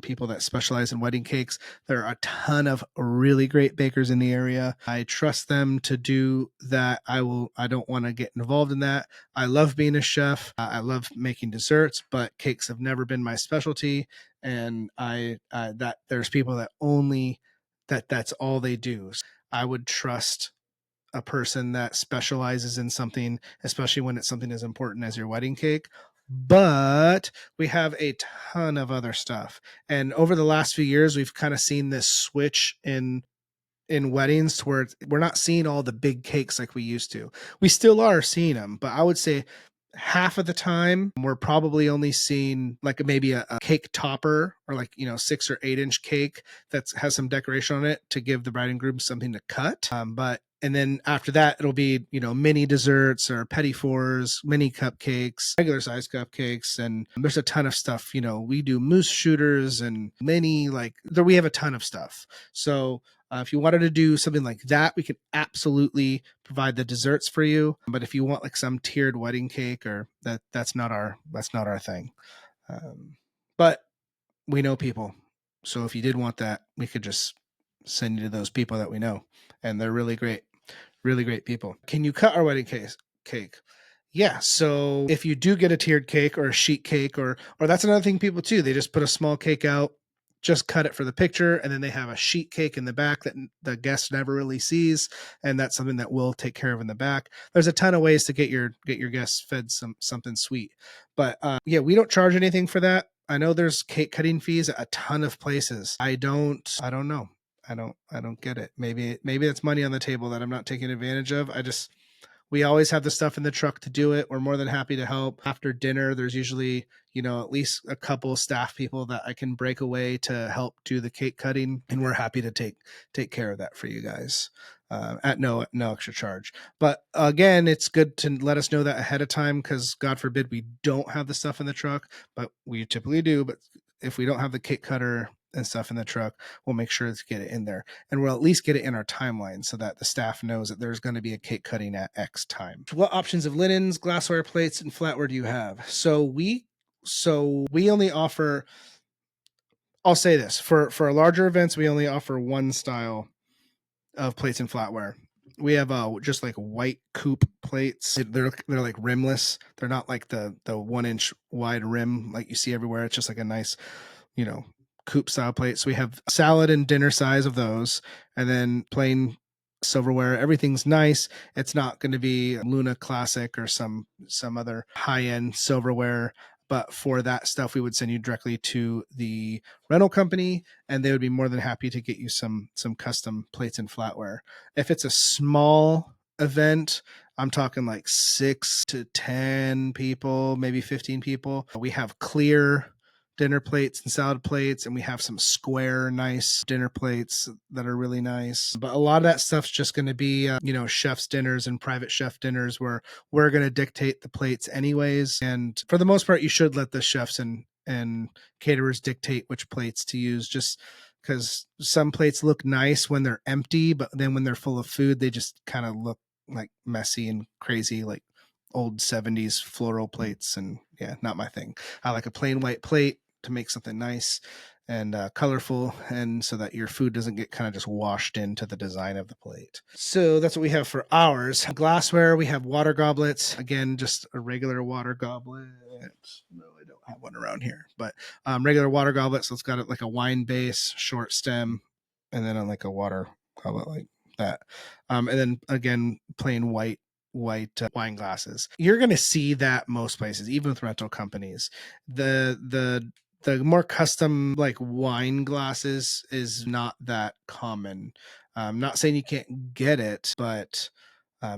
people that specialize in wedding cakes. There are a ton of really great bakers in the area. I trust them to do that. I don't want to get involved in that. I love being a chef. I love making desserts, but cakes have never been my specialty. And that there's people that that's all they do. I would trust a person that specializes in something, especially when it's something as important as your wedding cake. But we have a ton of other stuff. And over the last few years, we've kind of seen this switch in weddings to where we're not seeing all the big cakes like we used to. We still are seeing them, but I would say half of the time we're probably only seeing like maybe a cake topper, or like 6 or 8 inch cake that has some decoration on it to give the bride and groom something to cut. And then after that, it'll be, mini desserts or petit fours, mini cupcakes, regular size cupcakes. And there's a ton of stuff. We do mousse shooters and we have a ton of stuff. So if you wanted to do something like that, we could absolutely provide the desserts for you. But if you want like some tiered wedding cake, or that's not our thing. But we know people. So if you did want that, we could just send you to those people that we know. And they're really great people. Can you cut our wedding cake? Yeah. So if you do get a tiered cake or a sheet cake, or that's another thing people do, they just put a small cake out, just cut it for the picture, and then they have a sheet cake in the back that the guest never really sees, and that's something that we'll take care of in the back. There's a ton of ways to get your guests fed something sweet, but yeah, we don't charge anything for that. I know there's cake cutting fees at a ton of places. I don't know. I don't get it. Maybe it's money on the table that I'm not taking advantage of. We always have the stuff in the truck to do it. We're more than happy to help. After dinner, there's usually, at least a couple staff people that I can break away to help do the cake cutting. And we're happy to take care of that for you guys at no extra charge. But again, it's good to let us know that ahead of time, because God forbid we don't have the stuff in the truck, but we typically do. But if we don't have the cake cutter and stuff in the truck, we'll make sure to get it in there, and we'll at least get it in our timeline so that the staff knows that there's going to be a cake cutting at X time. What options of linens, glassware, plates, and flatware do you have? So we only offer, I'll say this, for our larger events, we only offer one style of plates and flatware. We have just like white coupe plates. They're like rimless. They're not like the 1 inch wide rim like you see everywhere. It's just like a nice, coupe style plate. So we have salad and dinner size of those, and then plain silverware. Everything's nice. It's not going to be Luna Classic or some other high end silverware. But for that stuff, we would send you directly to the rental company, and they would be more than happy to get you some custom plates and flatware. If it's a small event, I'm talking like 6 to 10 people, maybe 15 people. We have clear dinner plates and salad plates, and we have some square nice dinner plates that are really nice. But a lot of that stuff's just going to be chef's dinners and private chef dinners, where we're going to dictate the plates anyways. And for the most part, you should let the chefs and caterers dictate which plates to use, just because some plates look nice when they're empty, but then when they're full of food, they just kind of look like messy and crazy, like old 70s floral plates. And yeah, not my thing. I like a plain white plate to make something nice and colorful, and so that your food doesn't get kind of just washed into the design of the plate. So that's what we have for ours. Glassware, we have water goblets. Again, just a regular water goblet. No, I don't have one around here, but regular water goblet. So it's got like a wine base, short stem, and then on like a water goblet like that. And then again, plain white wine glasses. You're going to see that most places, even with rental companies. The more custom like wine glasses is not that common. I'm not saying you can't get it, but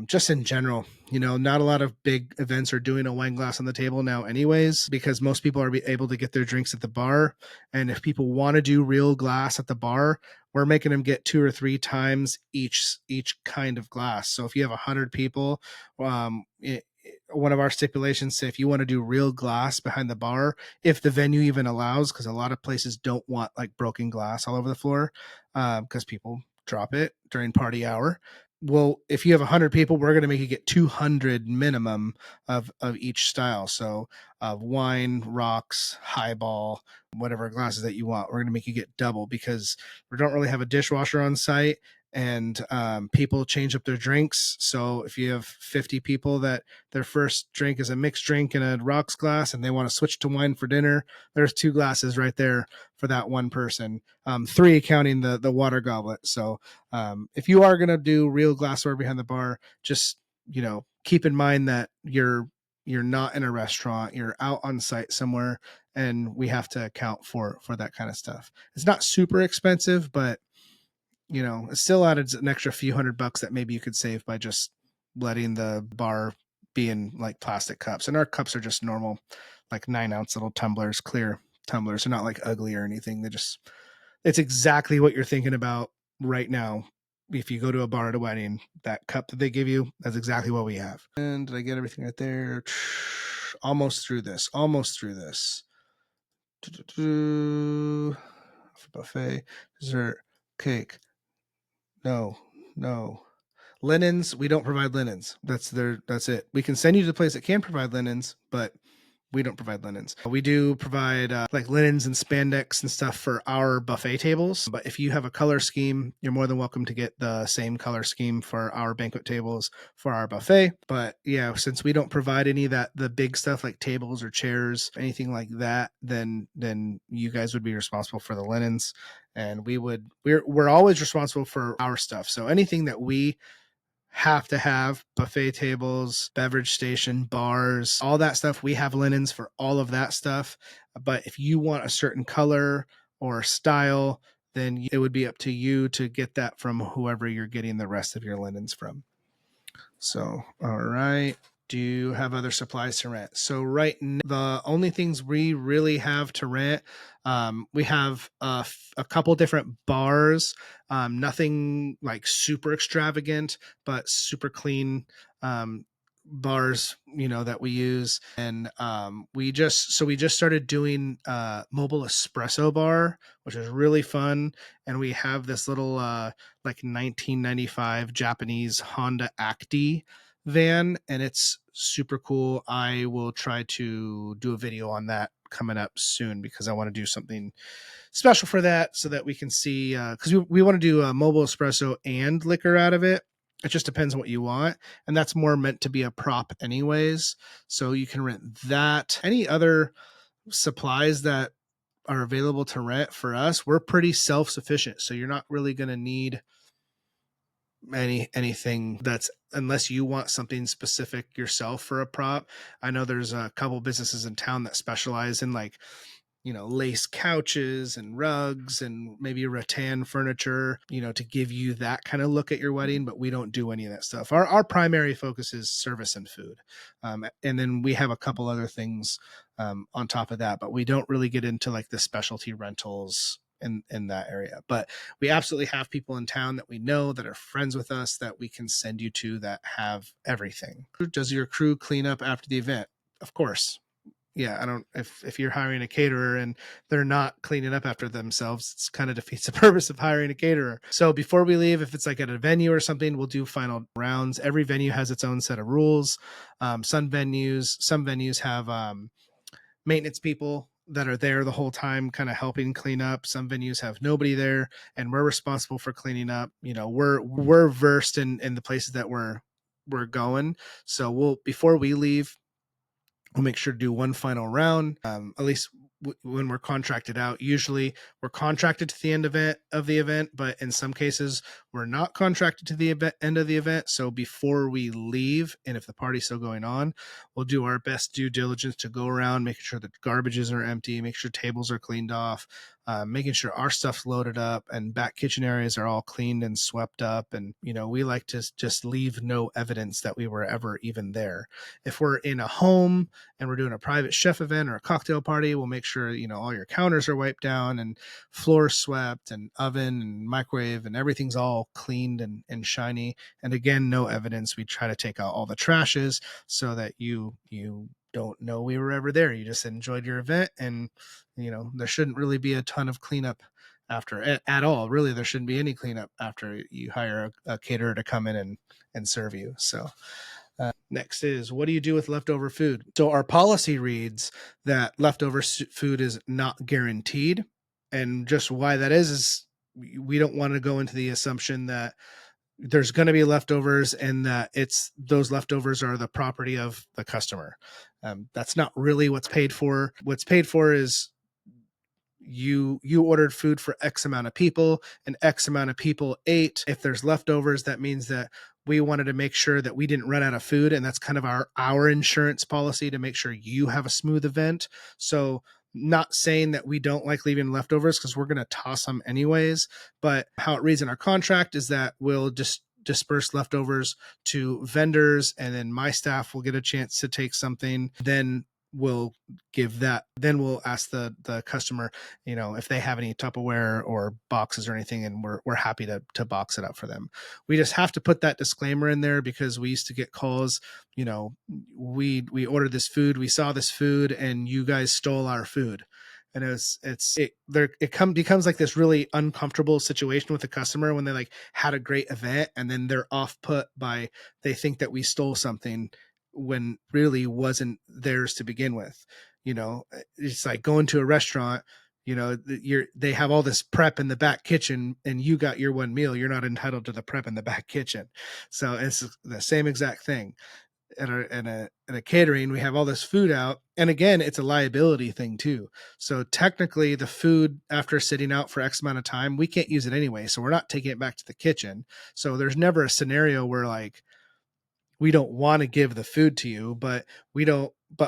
just in general, not a lot of big events are doing a wine glass on the table now anyways, because most people are able to get their drinks at the bar. And if people want to do real glass at the bar, we're making them get 2 or 3 times each kind of glass. So if you have 100 people, one of our stipulations say if you want to do real glass behind the bar, if the venue even allows, because a lot of places don't want like broken glass all over the floor, because people drop it during party hour. Well, if you have 100 people, we're going to make you get 200 minimum of each style. So wine, rocks, highball, whatever glasses that you want, we're going to make you get double, because we don't really have a dishwasher on site, and people change up their drinks. So if you have 50 people that their first drink is a mixed drink in a rocks glass and they want to switch to wine for dinner, there's 2 glasses right there for that one person, 3 counting the water goblet. So if you are going to do real glassware behind the bar, just keep in mind that you're not in a restaurant, you're out on site somewhere, and we have to account for that kind of stuff. It's not super expensive, but it still adds an extra few $100 that maybe you could save by just letting the bar be in like plastic cups. And our cups are just normal, like 9-ounce little tumblers, clear tumblers. They're not like ugly or anything. It's exactly what you're thinking about right now. If you go to a bar at a wedding, that cup that they give you, that's exactly what we have. And did I get everything right there? Almost through this. Buffet, dessert, cake. No. Linens, we don't provide linens. That's it. We can send you to the place that can provide linens, but we don't provide linens. We do provide like linens and spandex and stuff for our buffet tables. But if you have a color scheme, you're more than welcome to get the same color scheme for our banquet tables for our buffet. But yeah, since we don't provide any of the big stuff like tables or chairs, anything like that, then you guys would be responsible for the linens. And we're always responsible for our stuff. So anything that we have to have, buffet tables, beverage station, bars, all that stuff, we have linens for all of that stuff. But if you want a certain color or style, then it would be up to you to get that from whoever you're getting the rest of your linens from. So, all right. Do you have other supplies to rent? So right now, the only things we really have to rent, we have a couple different bars, nothing like super extravagant, but super clean bars, that we use. And we just started doing mobile espresso bar, which is really fun. And we have this little like 1995 Japanese Honda Acti van, and it's super cool. I will try to do a video on that coming up soon, because I want to do something special for that, so that we can see, because we want to do a mobile espresso and liquor out of it. It just depends on what you want, and that's more meant to be a prop anyways, so you can rent that. Any other supplies that are available to rent for us, we're pretty self-sufficient, so you're not really going to need anything that's, unless you want something specific yourself for a prop. I know there's a couple businesses in town that specialize in like lace couches and rugs and maybe rattan furniture, to give you that kind of look at your wedding, but we don't do any of that stuff. Our primary focus is service and food. And then we have a couple other things on top of that, but we don't really get into like the specialty rentals in that area. But we absolutely have people in town that we know that are friends with us that we can send you to that have everything. Does your crew clean up after the event? Of course. yeah, I don't, if you're hiring a caterer and they're not cleaning up after themselves, it's kind of defeats the purpose of hiring a caterer. So before we leave, if it's like at a venue or something, we'll do final rounds. Every venue has its own set of rules. Some venues have maintenance people that are there the whole time kind of helping clean up. Some venues have nobody there and we're responsible for cleaning up. You know, we're versed in the places that we're going. So before we leave, we'll make sure to do one final round, at least when we're contracted out. Usually we're contracted to the end of the event, but in some cases we're not contracted to the end of the event. So before we leave, and if the party's still going on, we'll do our best due diligence to go around, making sure that garbages are empty, make sure tables are cleaned off, making sure our stuff's loaded up and back kitchen areas are all cleaned and swept up. And, you know, we like to just leave no evidence that we were ever even there. If we're in a home and we're doing a private chef event or a cocktail party, we'll make sure, you know, all your counters are wiped down and floors swept and oven and microwave and everything's all cleaned and shiny. And again, no evidence. We try to take out all the trashes so that you don't know we were ever there. You just enjoyed your event, and you know, there shouldn't really be a ton of cleanup after at all. Really, there shouldn't be any cleanup after you hire a caterer to come in and serve you. So next is, what do you do with leftover food? So our policy reads that leftover food is not guaranteed. And just why that is we don't want to go into the assumption that there's going to be leftovers and that those leftovers are the property of the customer. That's not really what's paid for. What's paid for is you ordered food for X amount of people and X amount of people ate. If there's leftovers, that means that we wanted to make sure that we didn't run out of food. And that's kind of our insurance policy to make sure you have a smooth event. So not saying that we don't like leaving leftovers, because we're going to toss them anyways. But how it reads in our contract is that we'll just disperse leftovers to vendors, and then my staff will get a chance to take something. Then we'll ask the customer, you know, if they have any Tupperware or boxes or anything, and we're happy to box it up for them. We just have to put that disclaimer in there because we used to get calls, you know, we ordered this food, we saw this food, and you guys stole our food. And it becomes like this really uncomfortable situation with the customer when they like had a great event and then they're off put by, they think that we stole something when really wasn't theirs to begin with. You know, it's like going to a restaurant, you know, they have all this prep in the back kitchen and you got your one meal. You're not entitled to the prep in the back kitchen. So it's the same exact thing. At a catering, we have all this food out, and again, it's a liability thing too. So technically the food, after sitting out for X amount of time, we can't use it anyway, so we're not taking it back to the kitchen. So there's never a scenario where like we don't want to give the food to you, but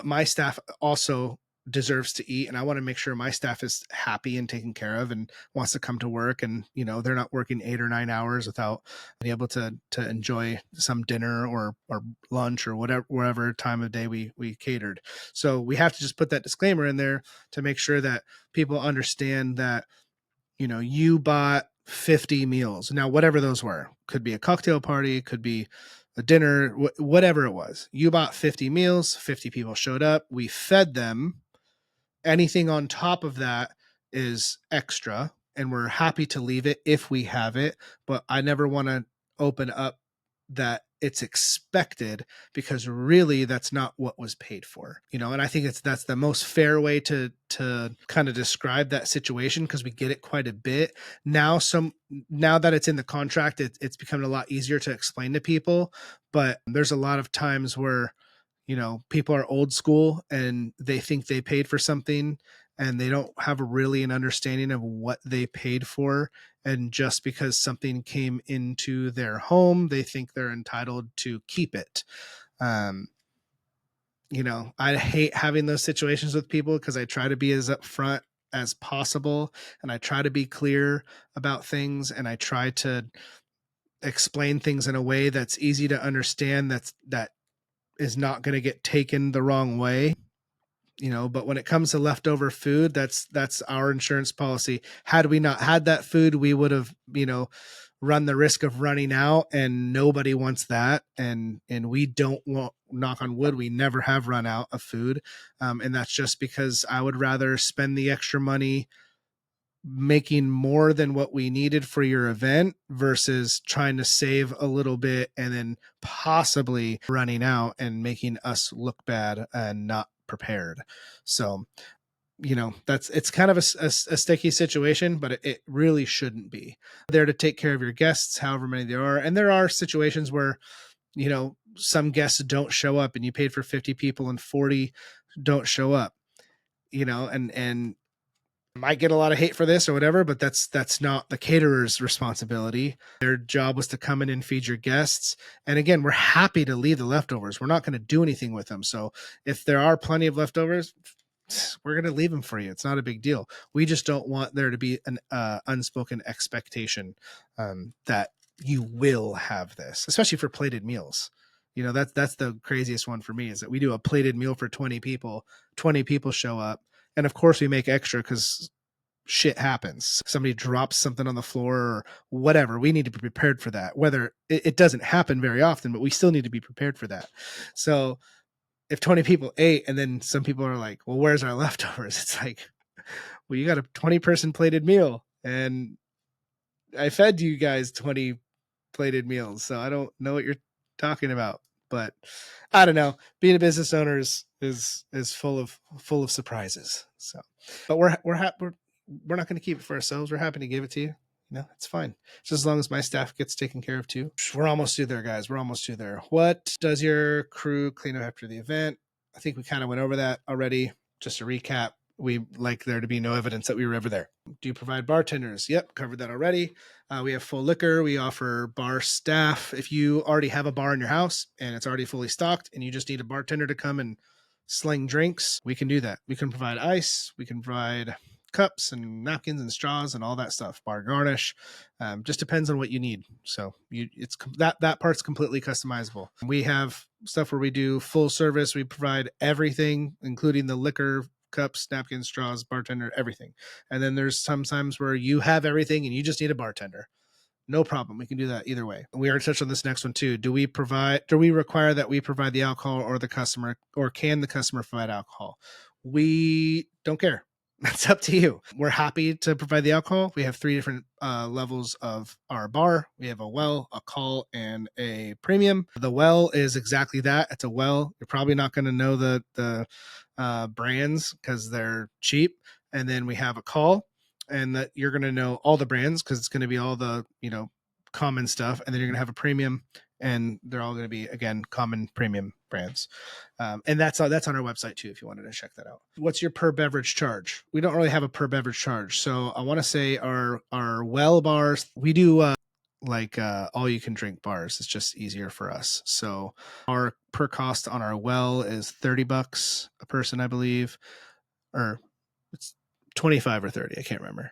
my staff also deserves to eat, and I want to make sure my staff is happy and taken care of and wants to come to work, and you know, they're not working 8 or 9 hours without being able to enjoy some dinner or lunch or whatever time of day we catered. So we have to just put that disclaimer in there to make sure that people understand that, you know, you bought 50 meals. Now, whatever those were, could be a cocktail party, could be a dinner, whatever it was. You bought 50 meals, 50 people showed up, we fed them. Anything on top of that is extra, and we're happy to leave it if we have it. But I never want to open up that it's expected, because really that's not what was paid for, you know. And I think that's the most fair way to kind of describe that situation, because we get it quite a bit now. Now that it's in the contract, it's becoming a lot easier to explain to people. But there's a lot of times where, you know, people are old school and they think they paid for something and they don't have really an understanding of what they paid for. And just because something came into their home, they think they're entitled to keep it. You know, I hate having those situations with people because I try to be as upfront as possible, and I try to be clear about things, and I try to explain things in a way that's easy to understand, that is not going to get taken the wrong way, you know. But when it comes to leftover food, that's our insurance policy. Had we not had that food, we would have, you know, run the risk of running out, and nobody wants that. And we don't want, knock on wood, we never have run out of food. And that's just because I would rather spend the extra money making more than what we needed for your event versus trying to save a little bit and then possibly running out and making us look bad and not prepared. So, it's kind of a sticky situation, but it really shouldn't be. There to take care of your guests, however many there are. And there are situations where, some guests don't show up and you paid for 50 people and 40 don't show up, and might get a lot of hate for this or whatever, but that's not the caterer's responsibility. Their job was to come in and feed your guests. And again, we're happy to leave the leftovers. We're not going to do anything with them. So if there are plenty of leftovers, we're going to leave them for you. It's not a big deal. We just don't want there to be an unspoken expectation that you will have this, especially for plated meals. That's the craziest one for me, is that we do a plated meal for 20 people. 20 people show up. And of course we make extra because shit happens. Somebody drops something on the floor or whatever. We need to be prepared for that. Whether it doesn't happen very often, but we still need to be prepared for that. So if 20 people ate and then some people are like, well, where's our leftovers? It's like, well, you got a 20-person plated meal and I fed you guys 20 plated meals. So I don't know what you're talking about, but I don't know. Being a business owner is full of surprises. So, but we're not going to keep it for ourselves. We're happy to give it to you. It's fine. Just as long as my staff gets taken care of too. We're almost through there, guys. We're almost through there. What does your crew clean up after the event? I think we kind of went over that already. Just to recap, we like there to be no evidence that we were ever there. Do you provide bartenders? Yep, covered that already. We have full liquor. We offer bar staff. If you already have a bar in your house and it's already fully stocked and you just need a bartender to come and sling drinks, we can do that. We can provide ice. We can provide cups and napkins and straws and all that stuff. Bar garnish. Just depends on what you need. So that part's completely customizable. We have stuff where we do full service. We provide everything, including the liquor, cups, napkins, straws, bartender, everything. And then there's sometimes where you have everything and you just need a bartender. No problem. We can do that either way. We already touched on this next one too. Do we require that we provide the alcohol or the customer, or can the customer provide alcohol? We don't care. That's up to you. We're happy to provide the alcohol. We have 3 different levels of our bar. We have a well, a call, and a premium. The well is exactly that. It's a well. You're probably not going to know the brands because they're cheap. And then we have a call, and that you're going to know all the brands because it's going to be all the common stuff. And then you're going to have a premium, and they're all going to be, again, common premium brands. And that's on our website too, if you wanted to check that out. What's your per beverage charge? We don't really have a per beverage charge. So I want to say our well bars, we do all you can drink bars. It's just easier for us. So our per cost on our well is $30 a person, I believe, or it's 25 or 30. I can't remember.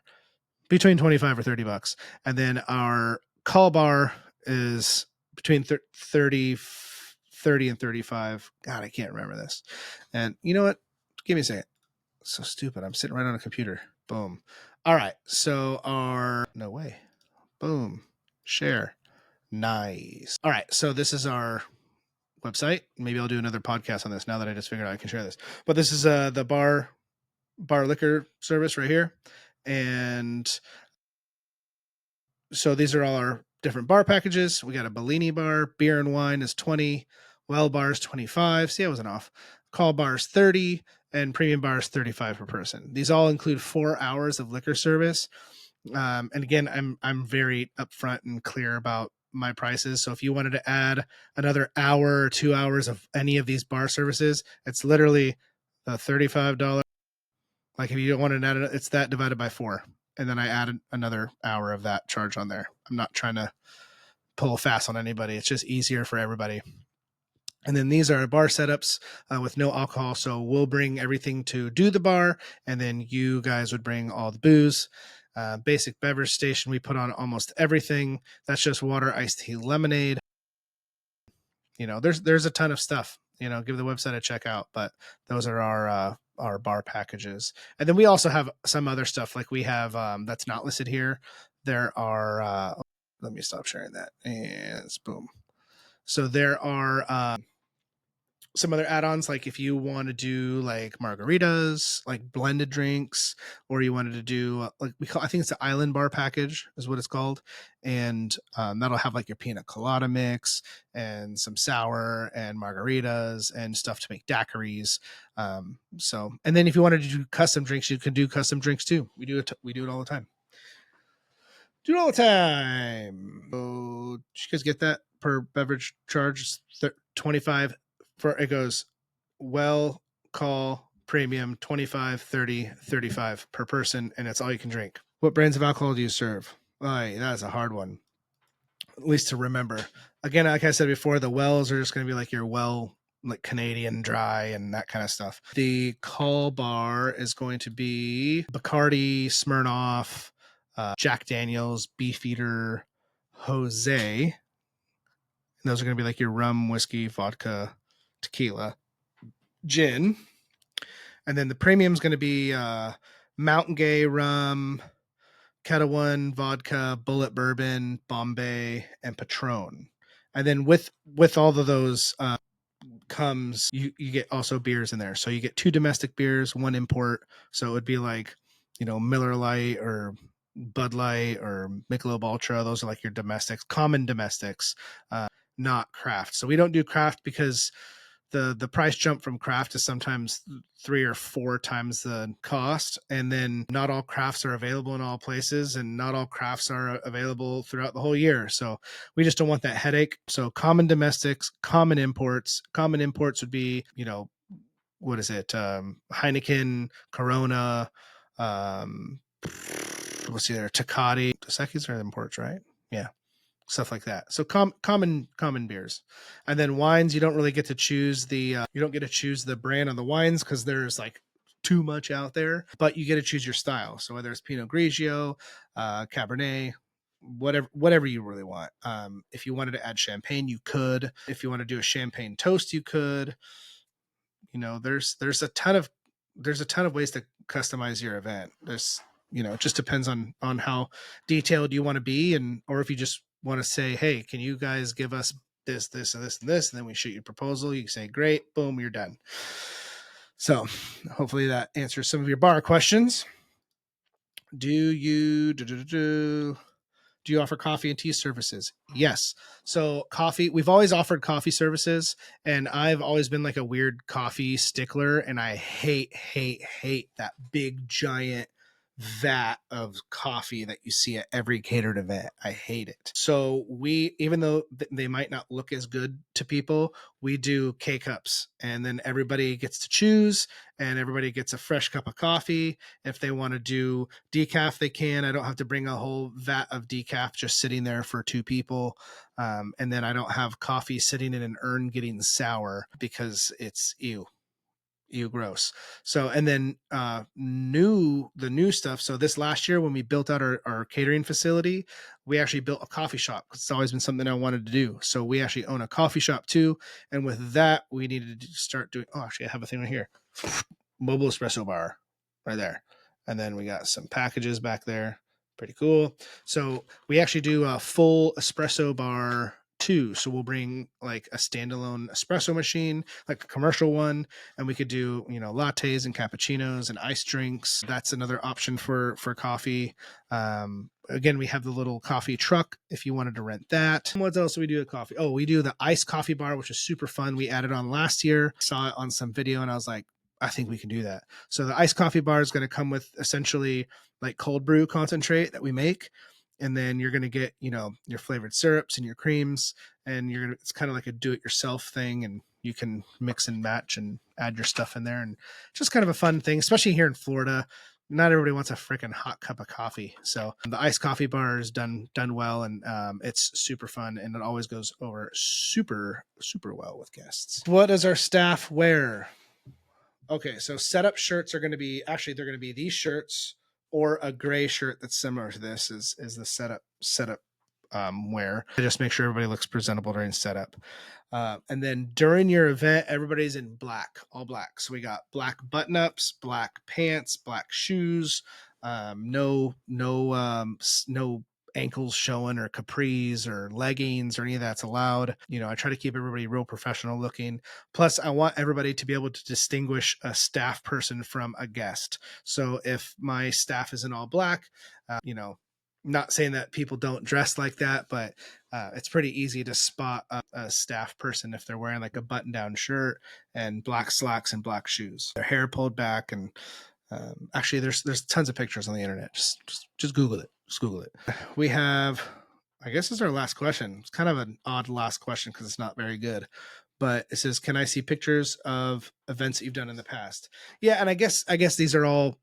Between 25 or $30. And then our call bar is between 30 and 35. God, I can't remember this. And you know what? Give me a second. So stupid. I'm sitting right on a computer. Boom. All right. So no way. Boom. Share. Nice. All right. So this is our website. Maybe I'll do another podcast on this now that I just figured out I can share this. But this is the bar liquor service right here. And so these are all our different bar packages. We got a Bellini bar. Beer and wine is 20. Well bar is 25. See, I wasn't off. Call bar is 30. And premium bar is 35 per person. These all include 4 hours of liquor service. And again, I'm very upfront and clear about my prices. So if you wanted to add another hour or 2 hours of any of these bar services, it's literally the $35. Like if you don't want to add it, it's that divided by 4. And then I added another hour of that charge on there. I'm not trying to pull fast on anybody. It's just easier for everybody. And then these are bar setups with no alcohol. So we'll bring everything to do the bar, and then you guys would bring all the booze. Basic beverage station, we put on almost everything. That's just water, iced tea, lemonade. There's a ton of stuff. Give the website a check out. But those are our bar packages. And then we also have some other stuff like we have that's not listed here. There are let me stop sharing that, and it's boom. So there are some other add-ons, like if you want to do like margaritas, like blended drinks, or you wanted to do like I think it's the island bar package is what it's called, and that'll have like your pina colada mix and some sour and margaritas and stuff to make daiquiris. So, and then if you wanted to do custom drinks, you can do custom drinks too. We do it all the time. Do it all the time. So, did you guys get that per beverage charge? 25 for it goes well call premium 25, 30, 35 per person, and it's all you can drink. What brands of alcohol do you serve? That's a hard one, at least to remember. Again, like I said before, the wells are just going to be like your well, like Canadian dry and that kind of stuff. The call bar is going to be Bacardi, Smirnoff, Jack Daniels, Beefeater, Jose. And those are going to be like your rum, whiskey, vodka, tequila, gin. And then the premium is going to be Mountain Gay rum, Ketel One vodka, Bullet Bourbon, Bombay, and Patron. And then with all of those comes you get also beers in there. So you get 2 domestic beers, 1 import. So it would be like, Miller Lite or Bud Light or Michelob Ultra. Those are like your domestics, common domestics, not craft. So we don't do craft because the price jump from craft is sometimes 3 or 4 times the cost, and then not all crafts are available in all places, and not all crafts are available throughout the whole year. So we just don't want that headache. So common domestics, common imports would be, what is it? Heineken, Corona, what's the other? Tecate. Secchi's are imports, right? Yeah. Stuff like that. So common beers. And then wines, you don't really get to choose you don't get to choose the brand on the wines because there's like too much out there, but you get to choose your style. So whether it's Pinot Grigio, Cabernet, whatever you really want. If you wanted to add champagne, you could. If you want to do a champagne toast, you could. There's a ton of ways to customize your event. It just depends on how detailed you want to be, or if you just want to say, hey, can you guys give us this, and this, and this, and then we shoot you a proposal. You say, great, boom, you're done. So hopefully that answers some of your bar questions. Do you offer coffee and tea services? Yes. So coffee, we've always offered coffee services, and I've always been like a weird coffee stickler, and I hate that big giant vat of coffee that you see at every catered event. I hate it. So even though they might not look as good to people, we do K-cups, and then everybody gets to choose, and everybody gets a fresh cup of coffee. If they want to do decaf, they can. I don't have to bring a whole vat of decaf just sitting there for 2 people. And then I don't have coffee sitting in an urn getting sour because it's ew, gross. So, and then the new stuff. So this last year when we built out our catering facility, we actually built a coffee shop. It's always been something I wanted to do. So we actually own a coffee shop too. And with that, we needed to start doing, actually I have a thing right here. Mobile espresso bar right there. And then we got some packages back there. Pretty cool. So we actually do a full espresso bar too. So we'll bring like a standalone espresso machine, like a commercial one, and we could do, lattes and cappuccinos and iced drinks. That's another option for coffee. Again, we have the little coffee truck if you wanted to rent that. What else do we do at coffee? Oh, we do the iced coffee bar, which is super fun. We added on last year, saw it on some video, and I was like, I think we can do that. So the iced coffee bar is going to come with essentially like cold brew concentrate that we make. And then you're going to get, your flavored syrups and your creams, and it's kind of like a do-it-yourself thing, and you can mix and match and add your stuff in there, and just kind of a fun thing, especially here in Florida. Not everybody wants a freaking hot cup of coffee. So the iced coffee bar is done well, and it's super fun, and it always goes over super, super well with guests. What does our staff wear? Okay, so setup shirts are going to be, they're going to be these shirts, or a gray shirt that's similar to this is the setup wear. I just make sure everybody looks presentable during setup. And then during your event, everybody's in black, all black. So we got black button-ups, black pants, black shoes, no ankles showing or capris or leggings or any of that's allowed. I try to keep everybody real professional looking. Plus, I want everybody to be able to distinguish a staff person from a guest. So if my staff is in all black, not saying that people don't dress like that, but it's pretty easy to spot a staff person if they're wearing like a button-down shirt and black slacks and black shoes, their hair pulled back. And actually, there's tons of pictures on the internet. Just Google it. Just Google it. We have, I guess, this is our last question. It's kind of an odd last question because it's not very good. But it says, "Can I see pictures of events that you've done in the past?" Yeah, and I guess these are all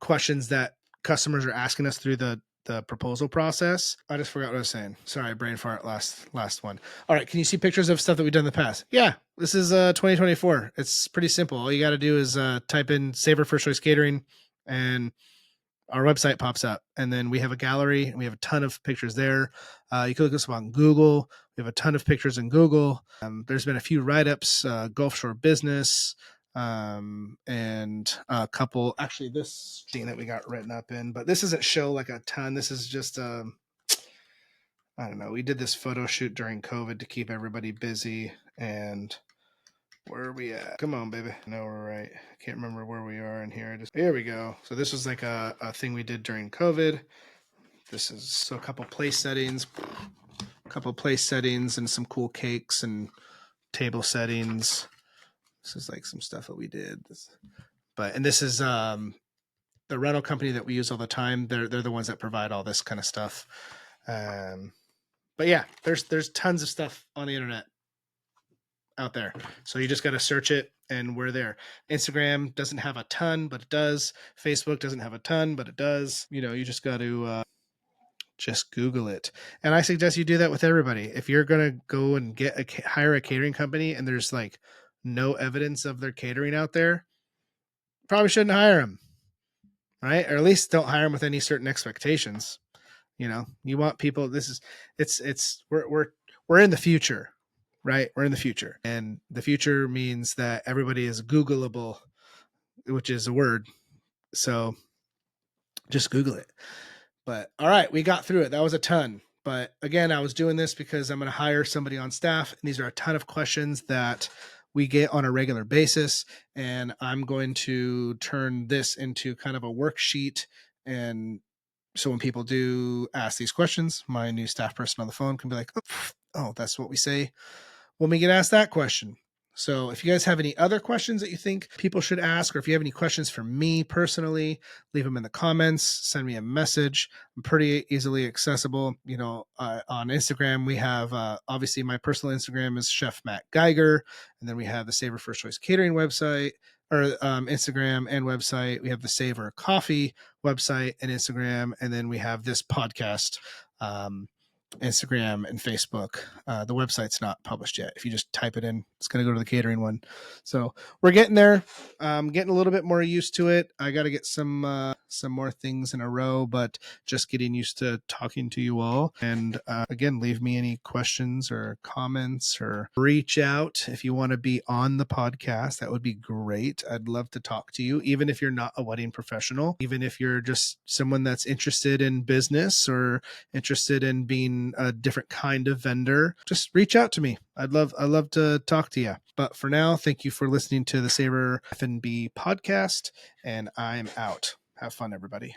questions that customers are asking us through the proposal process. I just forgot what I was saying. Sorry, brain fart. Last one. All right, can you see pictures of stuff that we've done in the past? Yeah, this is 2024. It's pretty simple. All you got to do is type in Savour First Choice Catering, and our website pops up, and then we have a gallery, and we have a ton of pictures there. You can look us up on Google. We have a ton of pictures in Google. There's been a few write-ups, Gulf Shore Business, and a couple. Actually, this thing that we got written up in, but this doesn't show like a ton. This is just I don't know. We did this photo shoot during COVID to keep everybody busy. And where are we at? Come on, baby. No, we're right. I can't remember where we are in here. Here we go. So this was like a thing we did during COVID. This is so a couple place settings and some cool cakes and table settings. This is like some stuff that we did. And this is the rental company that we use all the time. They're the ones that provide all this kind of stuff. But yeah, there's tons of stuff on the internet out there. So you just got to search it, and we're there. Instagram doesn't have a ton, but it does. Facebook doesn't have a ton, but it does. You just got to just Google it. And I suggest you do that with everybody. If you're going to go and hire a catering company and there's like no evidence of their catering out there, probably shouldn't hire them, right? Or at least don't hire them with any certain expectations. You want people. We're in the future, right? We're in the future, and the future means that everybody is Googleable, which is a word. So just Google it. But all right, we got through it. That was a ton. But again, I was doing this because I'm going to hire somebody on staff, and these are a ton of questions that we get on a regular basis. And I'm going to turn this into kind of a worksheet. And so when people do ask these questions, my new staff person on the phone can be like, oh, that's what we say when we get asked that question. So if you guys have any other questions that you think people should ask, or if you have any questions for me personally, leave them in the comments, send me a message. I'm pretty easily accessible. On Instagram, we have, obviously my personal Instagram is Chef Matt Geiger. And then we have the Savour First Choice Catering website, or Instagram and website. We have the Savour Coffee website and Instagram. And then we have this podcast, Instagram and Facebook. The website's not published yet. If you just type it in, it's going to go to the catering one. So we're getting there. Getting a little bit more used to it. I got to get some more things in a row, but just getting used to talking to you all. And again, leave me any questions or comments, or reach out if you want to be on the podcast. That would be great. I'd love to talk to you, even if you're not a wedding professional, even if you're just someone that's interested in business or interested in being a different kind of vendor. Just reach out to me. I'd love to talk to you. But for now, thank you for listening to the Savour F&B podcast, and I'm out. Have fun, everybody.